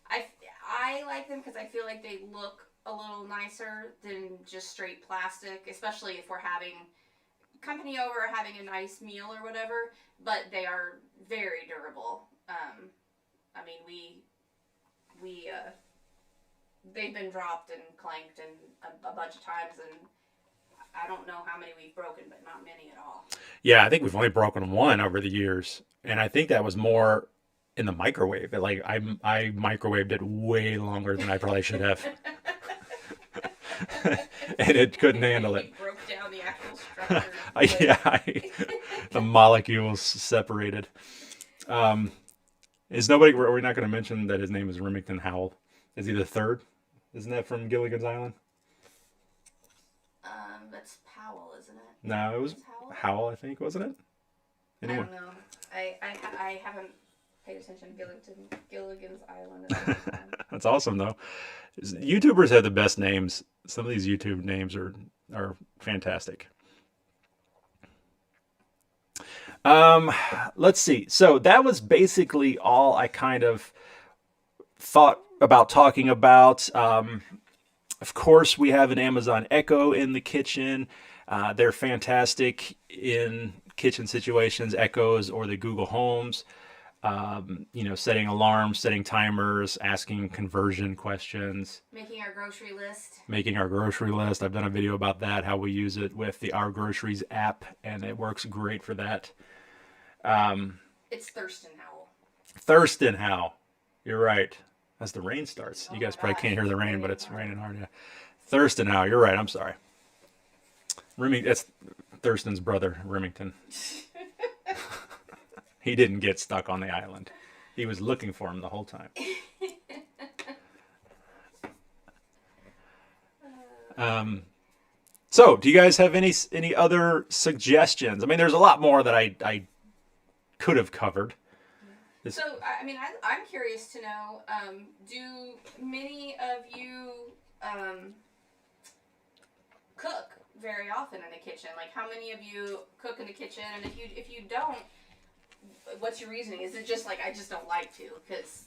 I like them because I feel like they look a little nicer than just straight plastic, especially if we're having company over or having a nice meal or whatever. But they are very durable. They've been dropped and clanked and a bunch of times, and I don't know how many we've broken, but not many at all. Yeah, I think we've only broken one over the years, and I think that was more in the microwave. Like I microwaved it way longer than I probably should have, and it couldn't handle it. You broke down the actual structure. The molecules separated. We're not going to mention that his name is Remington Howell. Is he the third? Isn't that from Gilligan's Island? That's Powell, isn't it? No, it was Howell, I think, wasn't it? Anyway. I don't know. I haven't paid attention to Gilligan's Island at the time. That's awesome, though. YouTubers have the best names. Some of these YouTube names are fantastic. Let's see. So that was basically all I kind of thought about talking about. Of course, we have an Amazon Echo in the kitchen. They're fantastic in kitchen situations, Echoes or the Google Homes. Setting alarms, setting timers, asking conversion questions. Making our grocery list. I've done a video about that, how we use it with the Our Groceries app, and it works great for that. It's Thurston Howell. Thurston Howell. You're right. As the rain starts. You guys probably can't hear the rain, but it's raining hard. Yeah. Thurston Howell. You're right. I'm sorry. That's Thurston's brother, Remington. He didn't get stuck on the island. He was looking for him the whole time. So, do you guys have any other suggestions? I mean, there's a lot more that I could have covered. So, I mean, I'm curious to know, do many of you cook very often in the kitchen? Like, how many of you cook in the kitchen? And if you don't, what's your reasoning? Is it just like, I just don't like to, because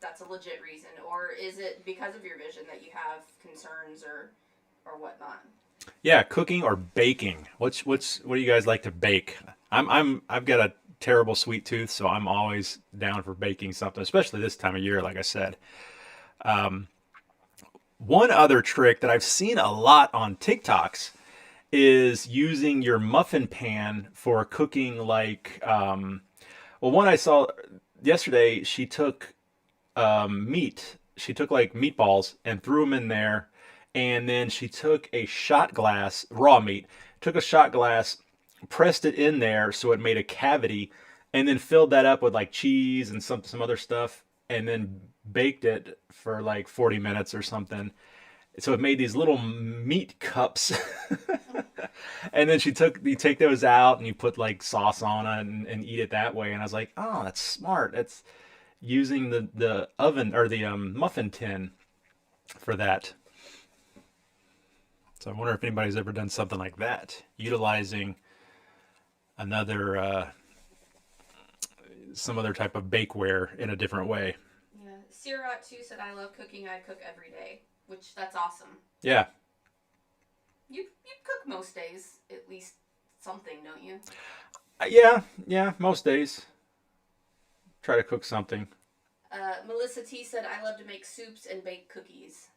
that's a legit reason? Or is it because of your vision that you have concerns or whatnot? Yeah, cooking or baking. What do you guys like to bake? I've got a terrible sweet tooth, so I'm always down for baking something, especially this time of year, like I said. One other trick that I've seen a lot on TikToks is using your muffin pan for cooking, like, one I saw yesterday, she took meat. She took like meatballs and threw them in there, and then she took a shot glass, raw meat, took a shot glass, pressed it in there so it made a cavity, and then filled that up with like cheese and some other stuff, and then baked it for like 40 minutes or something. So it made these little meat cups. And then you take those out and you put like sauce on it and eat it that way. And I was like, oh, that's smart. It's using the oven or the muffin tin for that. So I wonder if anybody's ever done something like that, utilizing some other type of bakeware in a different way. Yeah, Sirot too said, I love cooking. I cook every day, which that's awesome. Yeah. You cook most days, at least something, don't you? Yeah, most days. Try to cook something. Melissa T said, I love to make soups and bake cookies.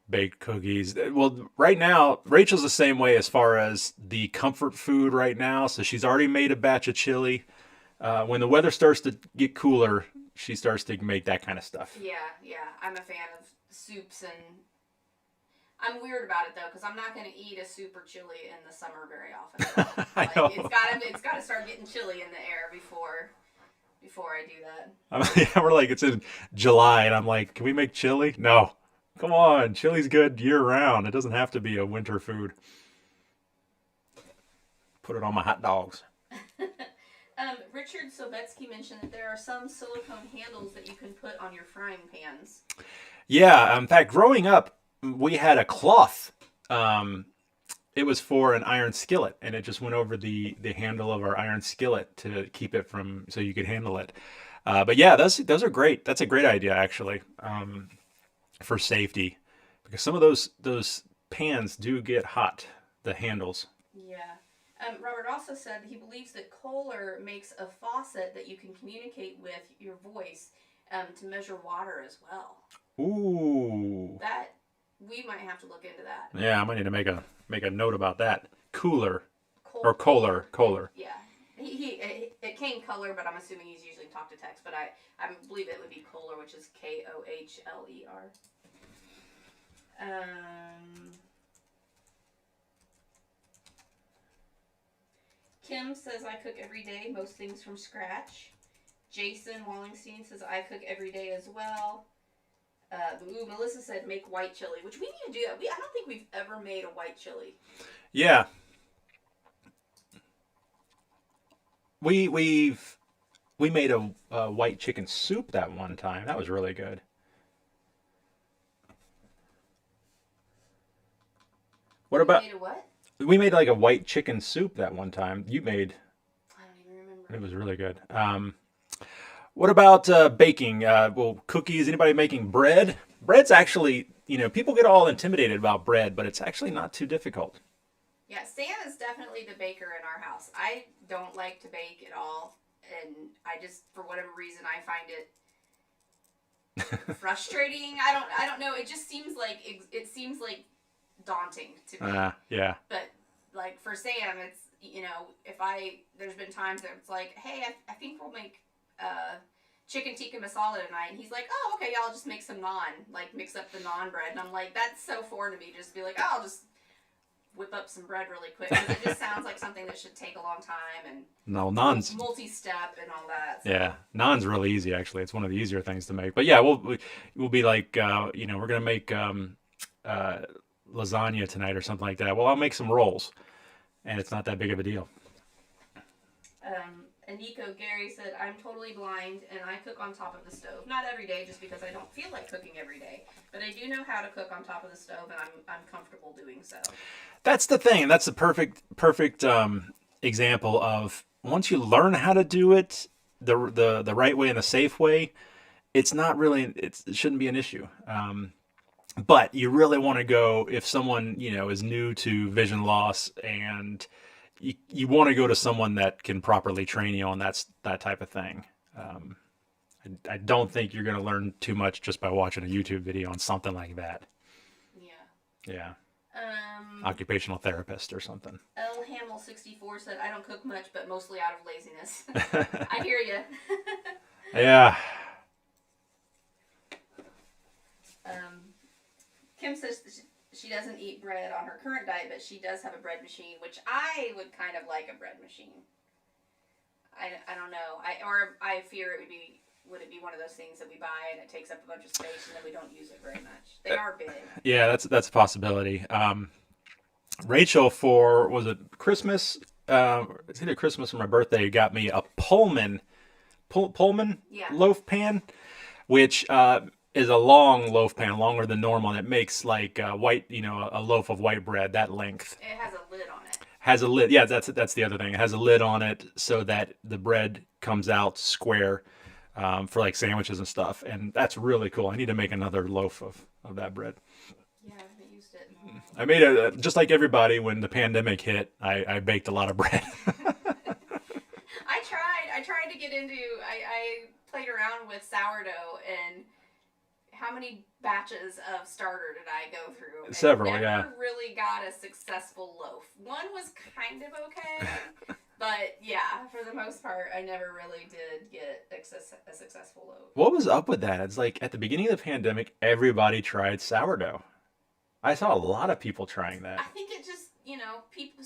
Baked cookies. Well, right now, Rachel's the same way as far as the comfort food right now. So she's already made a batch of chili. When the weather starts to get cooler, she starts to make that kind of stuff. Yeah. I'm a fan of soups, and I'm weird about it though, because I'm not going to eat a soup or chili in the summer very often. I know. It's got to start getting chilly in the air before I do that. We're like, it's in July, and I'm like, can we make chili? No. Come on, chili's good year-round. It doesn't have to be a winter food. Put it on my hot dogs. Richard Sobetsky mentioned that there are some silicone handles that you can put on your frying pans. Yeah, in fact, growing up, we had a cloth. It was for an iron skillet, and it just went over the handle of our iron skillet to keep it so you could handle it. But yeah, those are great. That's a great idea, actually. For safety, because some of those pans do get hot, the handles. Yeah. Robert also said he believes that Kohler makes a faucet that you can communicate with your voice to measure water as well. Ooh. That we might have to look into that. Yeah, I might need to make a note about that. Kohler. Yeah. It came Kohler, but I'm assuming he's using talk to text. But I believe it would be Kohler, which is Kohler. Kim says, I cook every day, most things from scratch. Jason Wallingstein says, I cook every day as well. Melissa said, make white chili, which we need to do that. I don't think we've ever made a white chili. Yeah. We've We made a white chicken soup that one time. That was really good. What about? Made a what? We made like a white chicken soup that one time. You made. I don't even remember. It was really good. What about baking? Well, cookies. Anybody making bread? Bread's actually, people get all intimidated about bread, but it's actually not too difficult. Yeah, Sam is definitely the baker in our house. I don't like to bake at all, and I just, for whatever reason, I find it frustrating. I don't know. It just seems like it daunting to me. Yeah. But like for Sam, it's there's been times that it's like, hey, I think we'll make chicken tikka masala tonight, and he's like, oh, okay, I'll just make some naan, like mix up the naan bread, and I'm like, that's so foreign to me. Just be like, oh, I'll just whip up some bread really quick. Because it just sounds like something that should take a long time and naan's multi-step and all that. So. Yeah, naan's really easy actually. It's one of the easier things to make. But yeah, we'll be like, we're gonna make lasagna tonight or something like that. Well, I'll make some rolls, and it's not that big of a deal. And Nico Gary said, I'm totally blind and I cook on top of the stove. Not every day, just because I don't feel like cooking every day. But I do know how to cook on top of the stove, and I'm comfortable doing so. That's the thing, and that's the perfect example of once you learn how to do it the right way and the safe way, it's not really it shouldn't be an issue. But you really want to go if someone is new to vision loss, and you want to go to someone that can properly train you on that type of thing. I don't think you're going to learn too much just by watching a YouTube video on something like that. Yeah. Occupational therapist or something. L Hamill 64 said, I don't cook much, but mostly out of laziness. I hear you. Yeah. Kim says she doesn't eat bread on her current diet, but she does have a bread machine, which I would kind of like a bread machine. I don't know. I fear would it be one of those things that we buy and it takes up a bunch of space and then we don't use it very much? They are big. Yeah, that's a possibility. Rachel, was it Christmas? It's either Christmas or my birthday, got me a Pullman loaf pan, which is a long loaf pan, longer than normal, and it makes like a loaf of white bread that length. It has a lid on it. Has a lid. Yeah, that's the other thing. It has a lid on it so that the bread comes out square for like sandwiches and stuff, and that's really cool. I need to make another loaf of that bread. Yeah, I haven't used it. I made it just like everybody when the pandemic hit. I baked a lot of bread. I tried to get into. I played around with sourdough, and how many batches of starter did I go through? Several, never really got a successful loaf. One was kind of okay, but yeah, for the most part, I never really did get a successful loaf. What was up with that? It's like at the beginning of the pandemic, everybody tried sourdough. I saw a lot of people trying that. I think it just,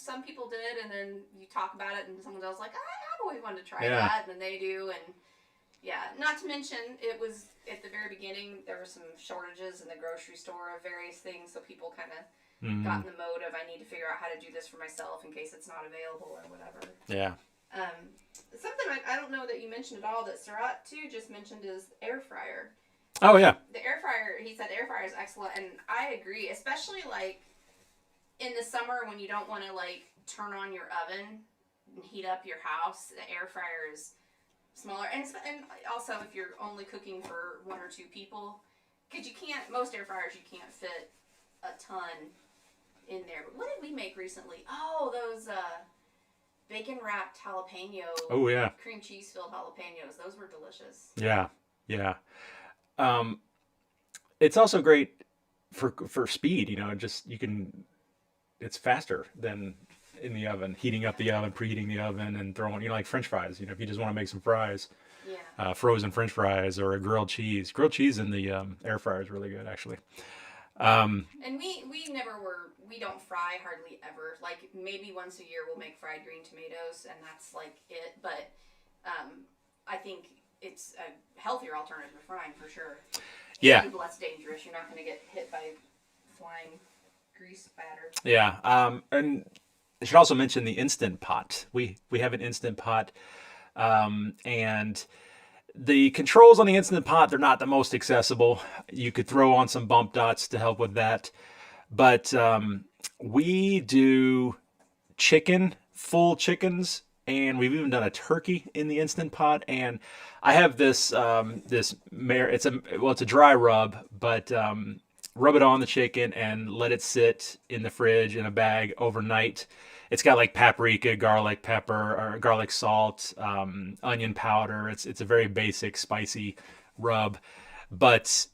some people did, and then you talk about it, and someone else like, I've always wanted to try that, and then they do, and yeah, not to mention, it was, at the very beginning, there were some shortages in the grocery store of various things, so people kind of got in the mode of, I need to figure out how to do this for myself in case it's not available or whatever. Yeah. Something I don't know that you mentioned at all that Sarat, too, just mentioned is air fryer. Oh, yeah. The air fryer, he said air fryer is excellent, and I agree, especially, like, in the summer when you don't want to, like, turn on your oven and heat up your house. The air fryer is smaller, and also if you're only cooking for one or two people, because most air fryers you can't fit a ton in there. But what did we make recently? Oh, those bacon wrapped jalapeno. Oh yeah. Cream cheese filled jalapenos. Those were delicious. Yeah. It's also great for speed. It's faster than in the oven, heating up the oven, preheating the oven, and throwing, like French fries. If you just want to make some fries, frozen French fries or a grilled cheese in the air fryer is really good, actually. And we don't fry hardly ever. Like maybe once a year we'll make fried green tomatoes, and that's like it. But I think it's a healthier alternative to frying for sure. Yeah. And less dangerous. You're not going to get hit by flying grease spatter. Yeah. And I should also mention the Instant Pot. We have an Instant Pot And the controls on the Instant Pot, they're not the most accessible. You could throw on some bump dots to help with that. But we do full chickens, and we've even done a turkey in the Instant Pot. And I have this it's a dry rub, but rub it on the chicken and let it sit in the fridge in a bag overnight. It's got like paprika, garlic pepper, or garlic salt, onion powder. It's a very basic spicy rub, but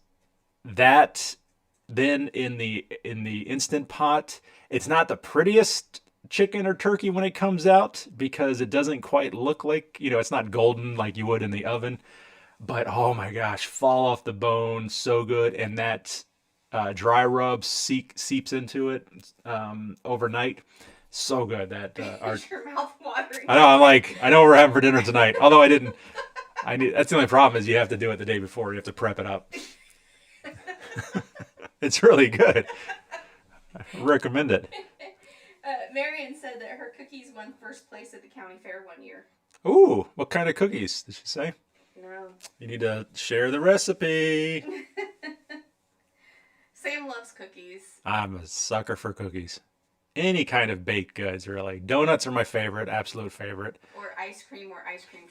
that then in the Instant Pot, it's not the prettiest chicken or turkey when it comes out because it doesn't quite look like, it's not golden like you would in the oven. But oh my gosh, fall off the bone, so good. And that dry rub seeps into it overnight. So good that your mouth watering. I know. I know what we're having for dinner tonight. Although that's the only problem is you have to do it the day before. You have to prep it up. It's really good. I recommend it. Marion said that her cookies won first place at the county fair one year. Ooh, what kind of cookies did she say? No. You need to share the recipe. Sam loves cookies. I'm a sucker for cookies. Any kind of baked goods, really. Donuts are my favorite, absolute favorite. Or ice cream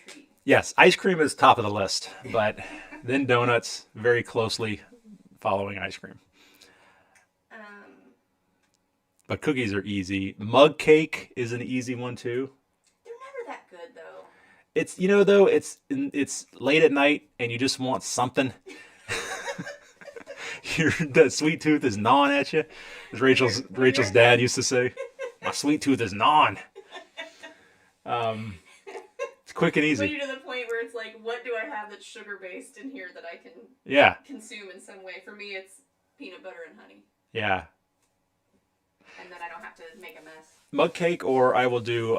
treat. Yes, ice cream is top of the list, but then donuts, very closely following ice cream. But cookies are easy. Mug cake is an easy one too. They're never that good though. It's it's late at night and you just want something. That sweet tooth is gnawing at you, as Rachel's dad used to say. My sweet tooth is gnawing. It's quick and easy. When you're to the point where it's like, what do I have that's sugar based in here that I can consume in some way? For me, it's peanut butter and honey. Yeah. And then I don't have to make a mess. Mug cake, or I will do.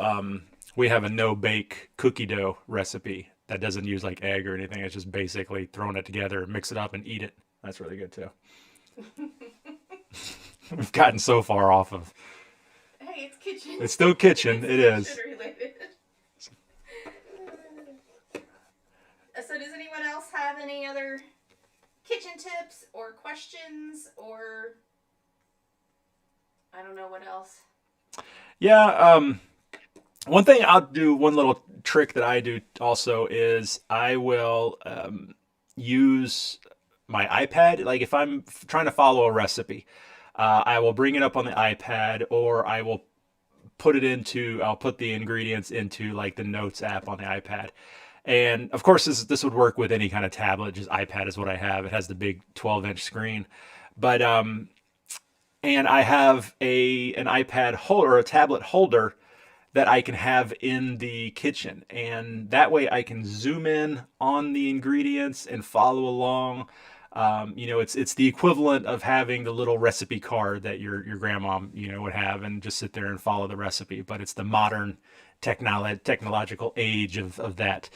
We have a no-bake cookie dough recipe that doesn't use like egg or anything. It's just basically throwing it together, mix it up, and eat it. That's really good too. We've gotten so far off of. Hey, it's kitchen. It's still kitchen. It is. Related. So does anyone else have any other kitchen tips or questions or I don't know what else? Yeah. One thing I'll do, one little trick that I do also is I will use my iPad. Like if I'm trying to follow a recipe, I will bring it up on the iPad, or I will I'll put the ingredients into like the Notes app on the iPad. And of course this would work with any kind of tablet. Just iPad is what I have. It has the big 12-inch screen. But and I have an iPad holder, a tablet holder that I can have in the kitchen. And that way I can zoom in on the ingredients and follow along. It's the equivalent of having the little recipe card that your grandma, would have and just sit there and follow the recipe. But it's the modern technological age of that.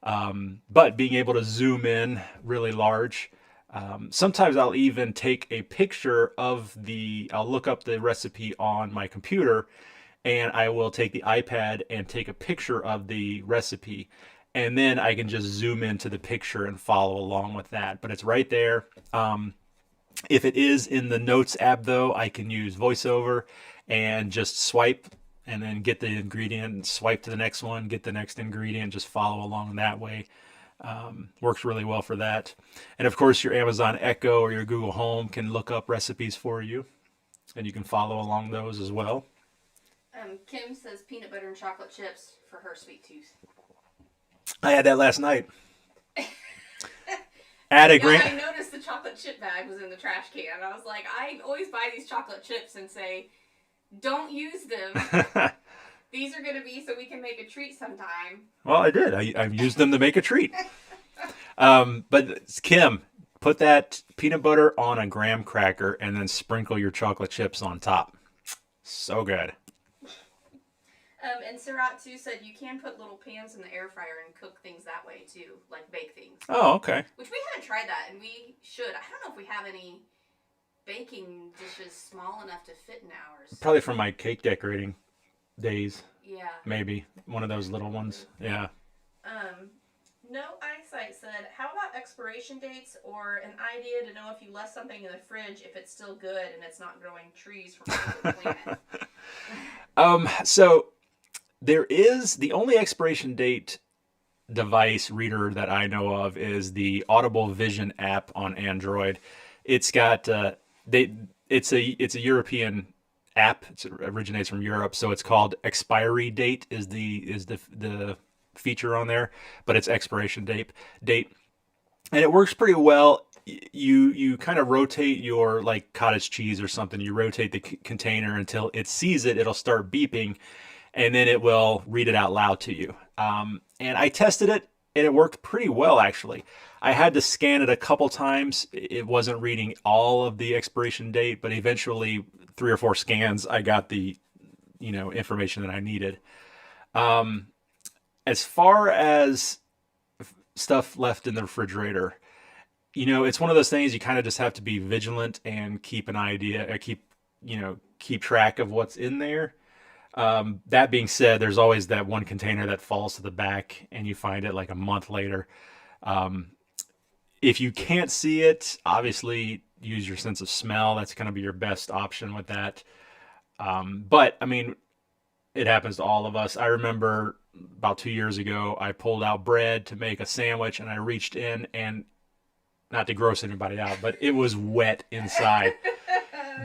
But being able to zoom in really large. Sometimes I'll even take a picture I'll look up the recipe on my computer, and I will take the iPad and take a picture of the recipe, and then I can just zoom into the picture and follow along with that. But it's right there. If it is in the Notes app, though, I can use VoiceOver and just swipe and then get the ingredient, swipe to the next one, get the next ingredient, just follow along that way. Works really well for that. And of course, your Amazon Echo or your Google Home can look up recipes for you, and you can follow along those as well. Kim says peanut butter and chocolate chips for her sweet tooth. I had that last night. I noticed the chocolate chip bag was in the trash can. I was like, I always buy these chocolate chips and say, don't use them. These are going to be so we can make a treat sometime. Well, I did. I used them to make a treat. But Kim, put that peanut butter on a graham cracker and then sprinkle your chocolate chips on top. So good. And Sarat too said you can put little pans in the air fryer and cook things that way too, like bake things. Oh, okay. Which we haven't tried that, and we should. I don't know if we have any baking dishes small enough to fit in ours. Probably from my cake decorating days. Yeah. Maybe one of those little ones. Yeah. No Eyesight said, how about expiration dates or an idea to know if you left something in the fridge if it's still good and it's not growing trees from the planet? So there is the only expiration date device reader that I know of is the Audible Vision app on Android. It's got it's a European app. It originates from Europe, so it's called expiry date is the feature on there, but it's expiration date, and it works pretty well. You kind of rotate your, like cottage cheese or something, you rotate the container until it sees it, it'll start beeping, and then it will read it out loud to you. And I tested it, and it worked pretty well, actually. I had to scan it a couple times. It wasn't reading all of the expiration date, but eventually 3 or 4 scans, I got the information that I needed. As far as stuff left in the refrigerator, it's one of those things you kind of just have to be vigilant and keep keep track of what's in there. That being said, there's always that one container that falls to the back and you find it like a month later. If you can't see it, obviously use your sense of smell. That's going to be your best option with that. But I mean, it happens to all of us. I remember about 2 years ago, I pulled out bread to make a sandwich and I reached in, and not to gross anybody out, but it was wet inside.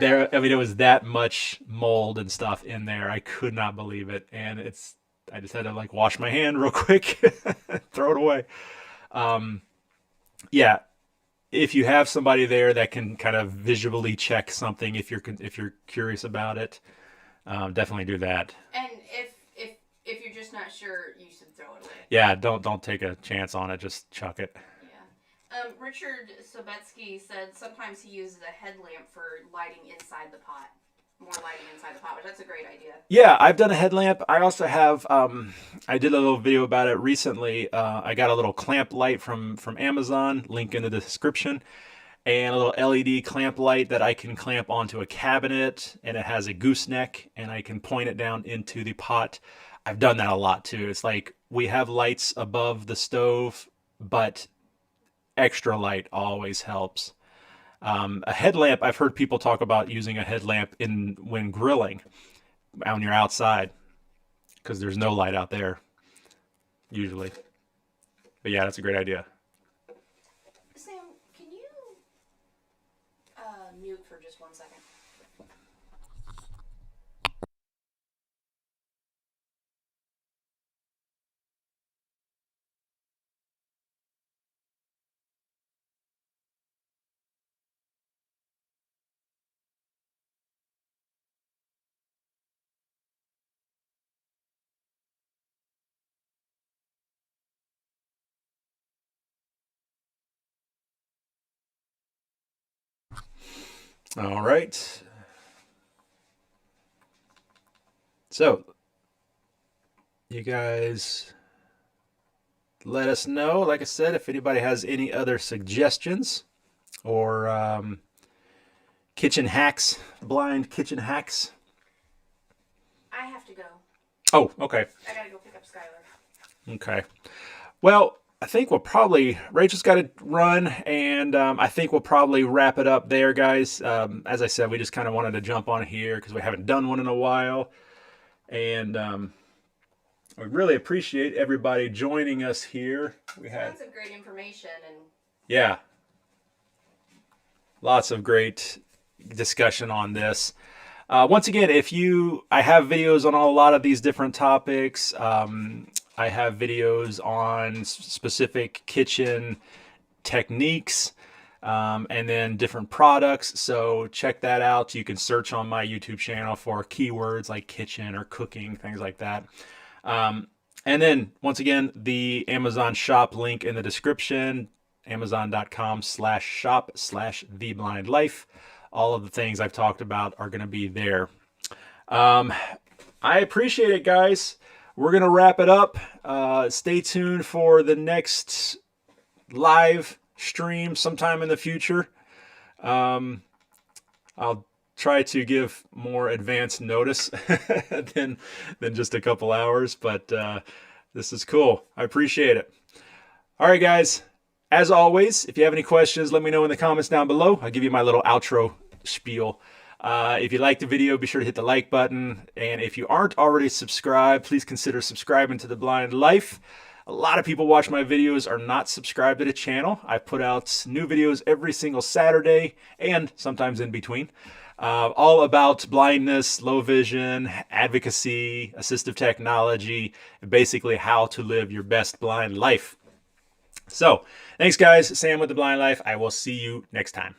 It was that much mold and stuff in there. I could not believe it. And I just had to like wash my hand real quick, throw it away. Yeah. If you have somebody there that can kind of visually check something, if you're curious about it, definitely do that. And if you're just not sure, you should throw it away. Yeah, don't take a chance on it. Just chuck it. Yeah. Richard Sobetsky said sometimes he uses a headlamp for lighting inside the pot. More lighting inside the pot, which that's a great idea. Yeah, I've done a headlamp. I also have, I did a little video about it recently. I got a little clamp light from Amazon, link in the description, and a little LED clamp light that I can clamp onto a cabinet, and it has a gooseneck, and I can point it down into the pot. I've done that a lot too. It's like we have lights above the stove, but extra light always helps. A headlamp, I've heard people talk about using a headlamp when grilling when you're outside, because there's no light out there usually. But yeah, that's a great idea. Sam, can you mute for just 1 second? All right. So, you guys let us know, like I said, if anybody has any other suggestions or kitchen hacks, blind kitchen hacks. I have to go. Oh, okay. I gotta go pick up Skylar. Okay. Well, I think Rachel's got to run, and I think we'll probably wrap it up there, guys. As I said, we just kind of wanted to jump on here because we haven't done one in a while. And we really appreciate everybody joining us here. We had tons of great information. Yeah. Lots of great discussion on this. Once again, I have videos on a lot of these different topics. I have videos on specific kitchen techniques and then different products. So check that out. You can search on my YouTube channel for keywords like kitchen or cooking, things like that. And then once again, the Amazon shop link in the description, amazon.com/shop/theblindlife. All of the things I've talked about are going to be there. I appreciate it, guys. We're going to wrap it up. Stay tuned for the next live stream sometime in the future. I'll try to give more advanced notice than just a couple hours, but This is cool. I appreciate it. All right, guys. As always, if you have any questions, let me know in the comments down below. I'll give you my little outro spiel. If you liked the video, be sure to hit the like button. And if you aren't already subscribed, please consider subscribing to The Blind Life. A lot of people watch my videos are not subscribed to the channel. I put out new videos every single Saturday and sometimes in between. All about blindness, low vision, advocacy, assistive technology, and basically how to live your best blind life. So, thanks guys. Sam with The Blind Life. I will see you next time.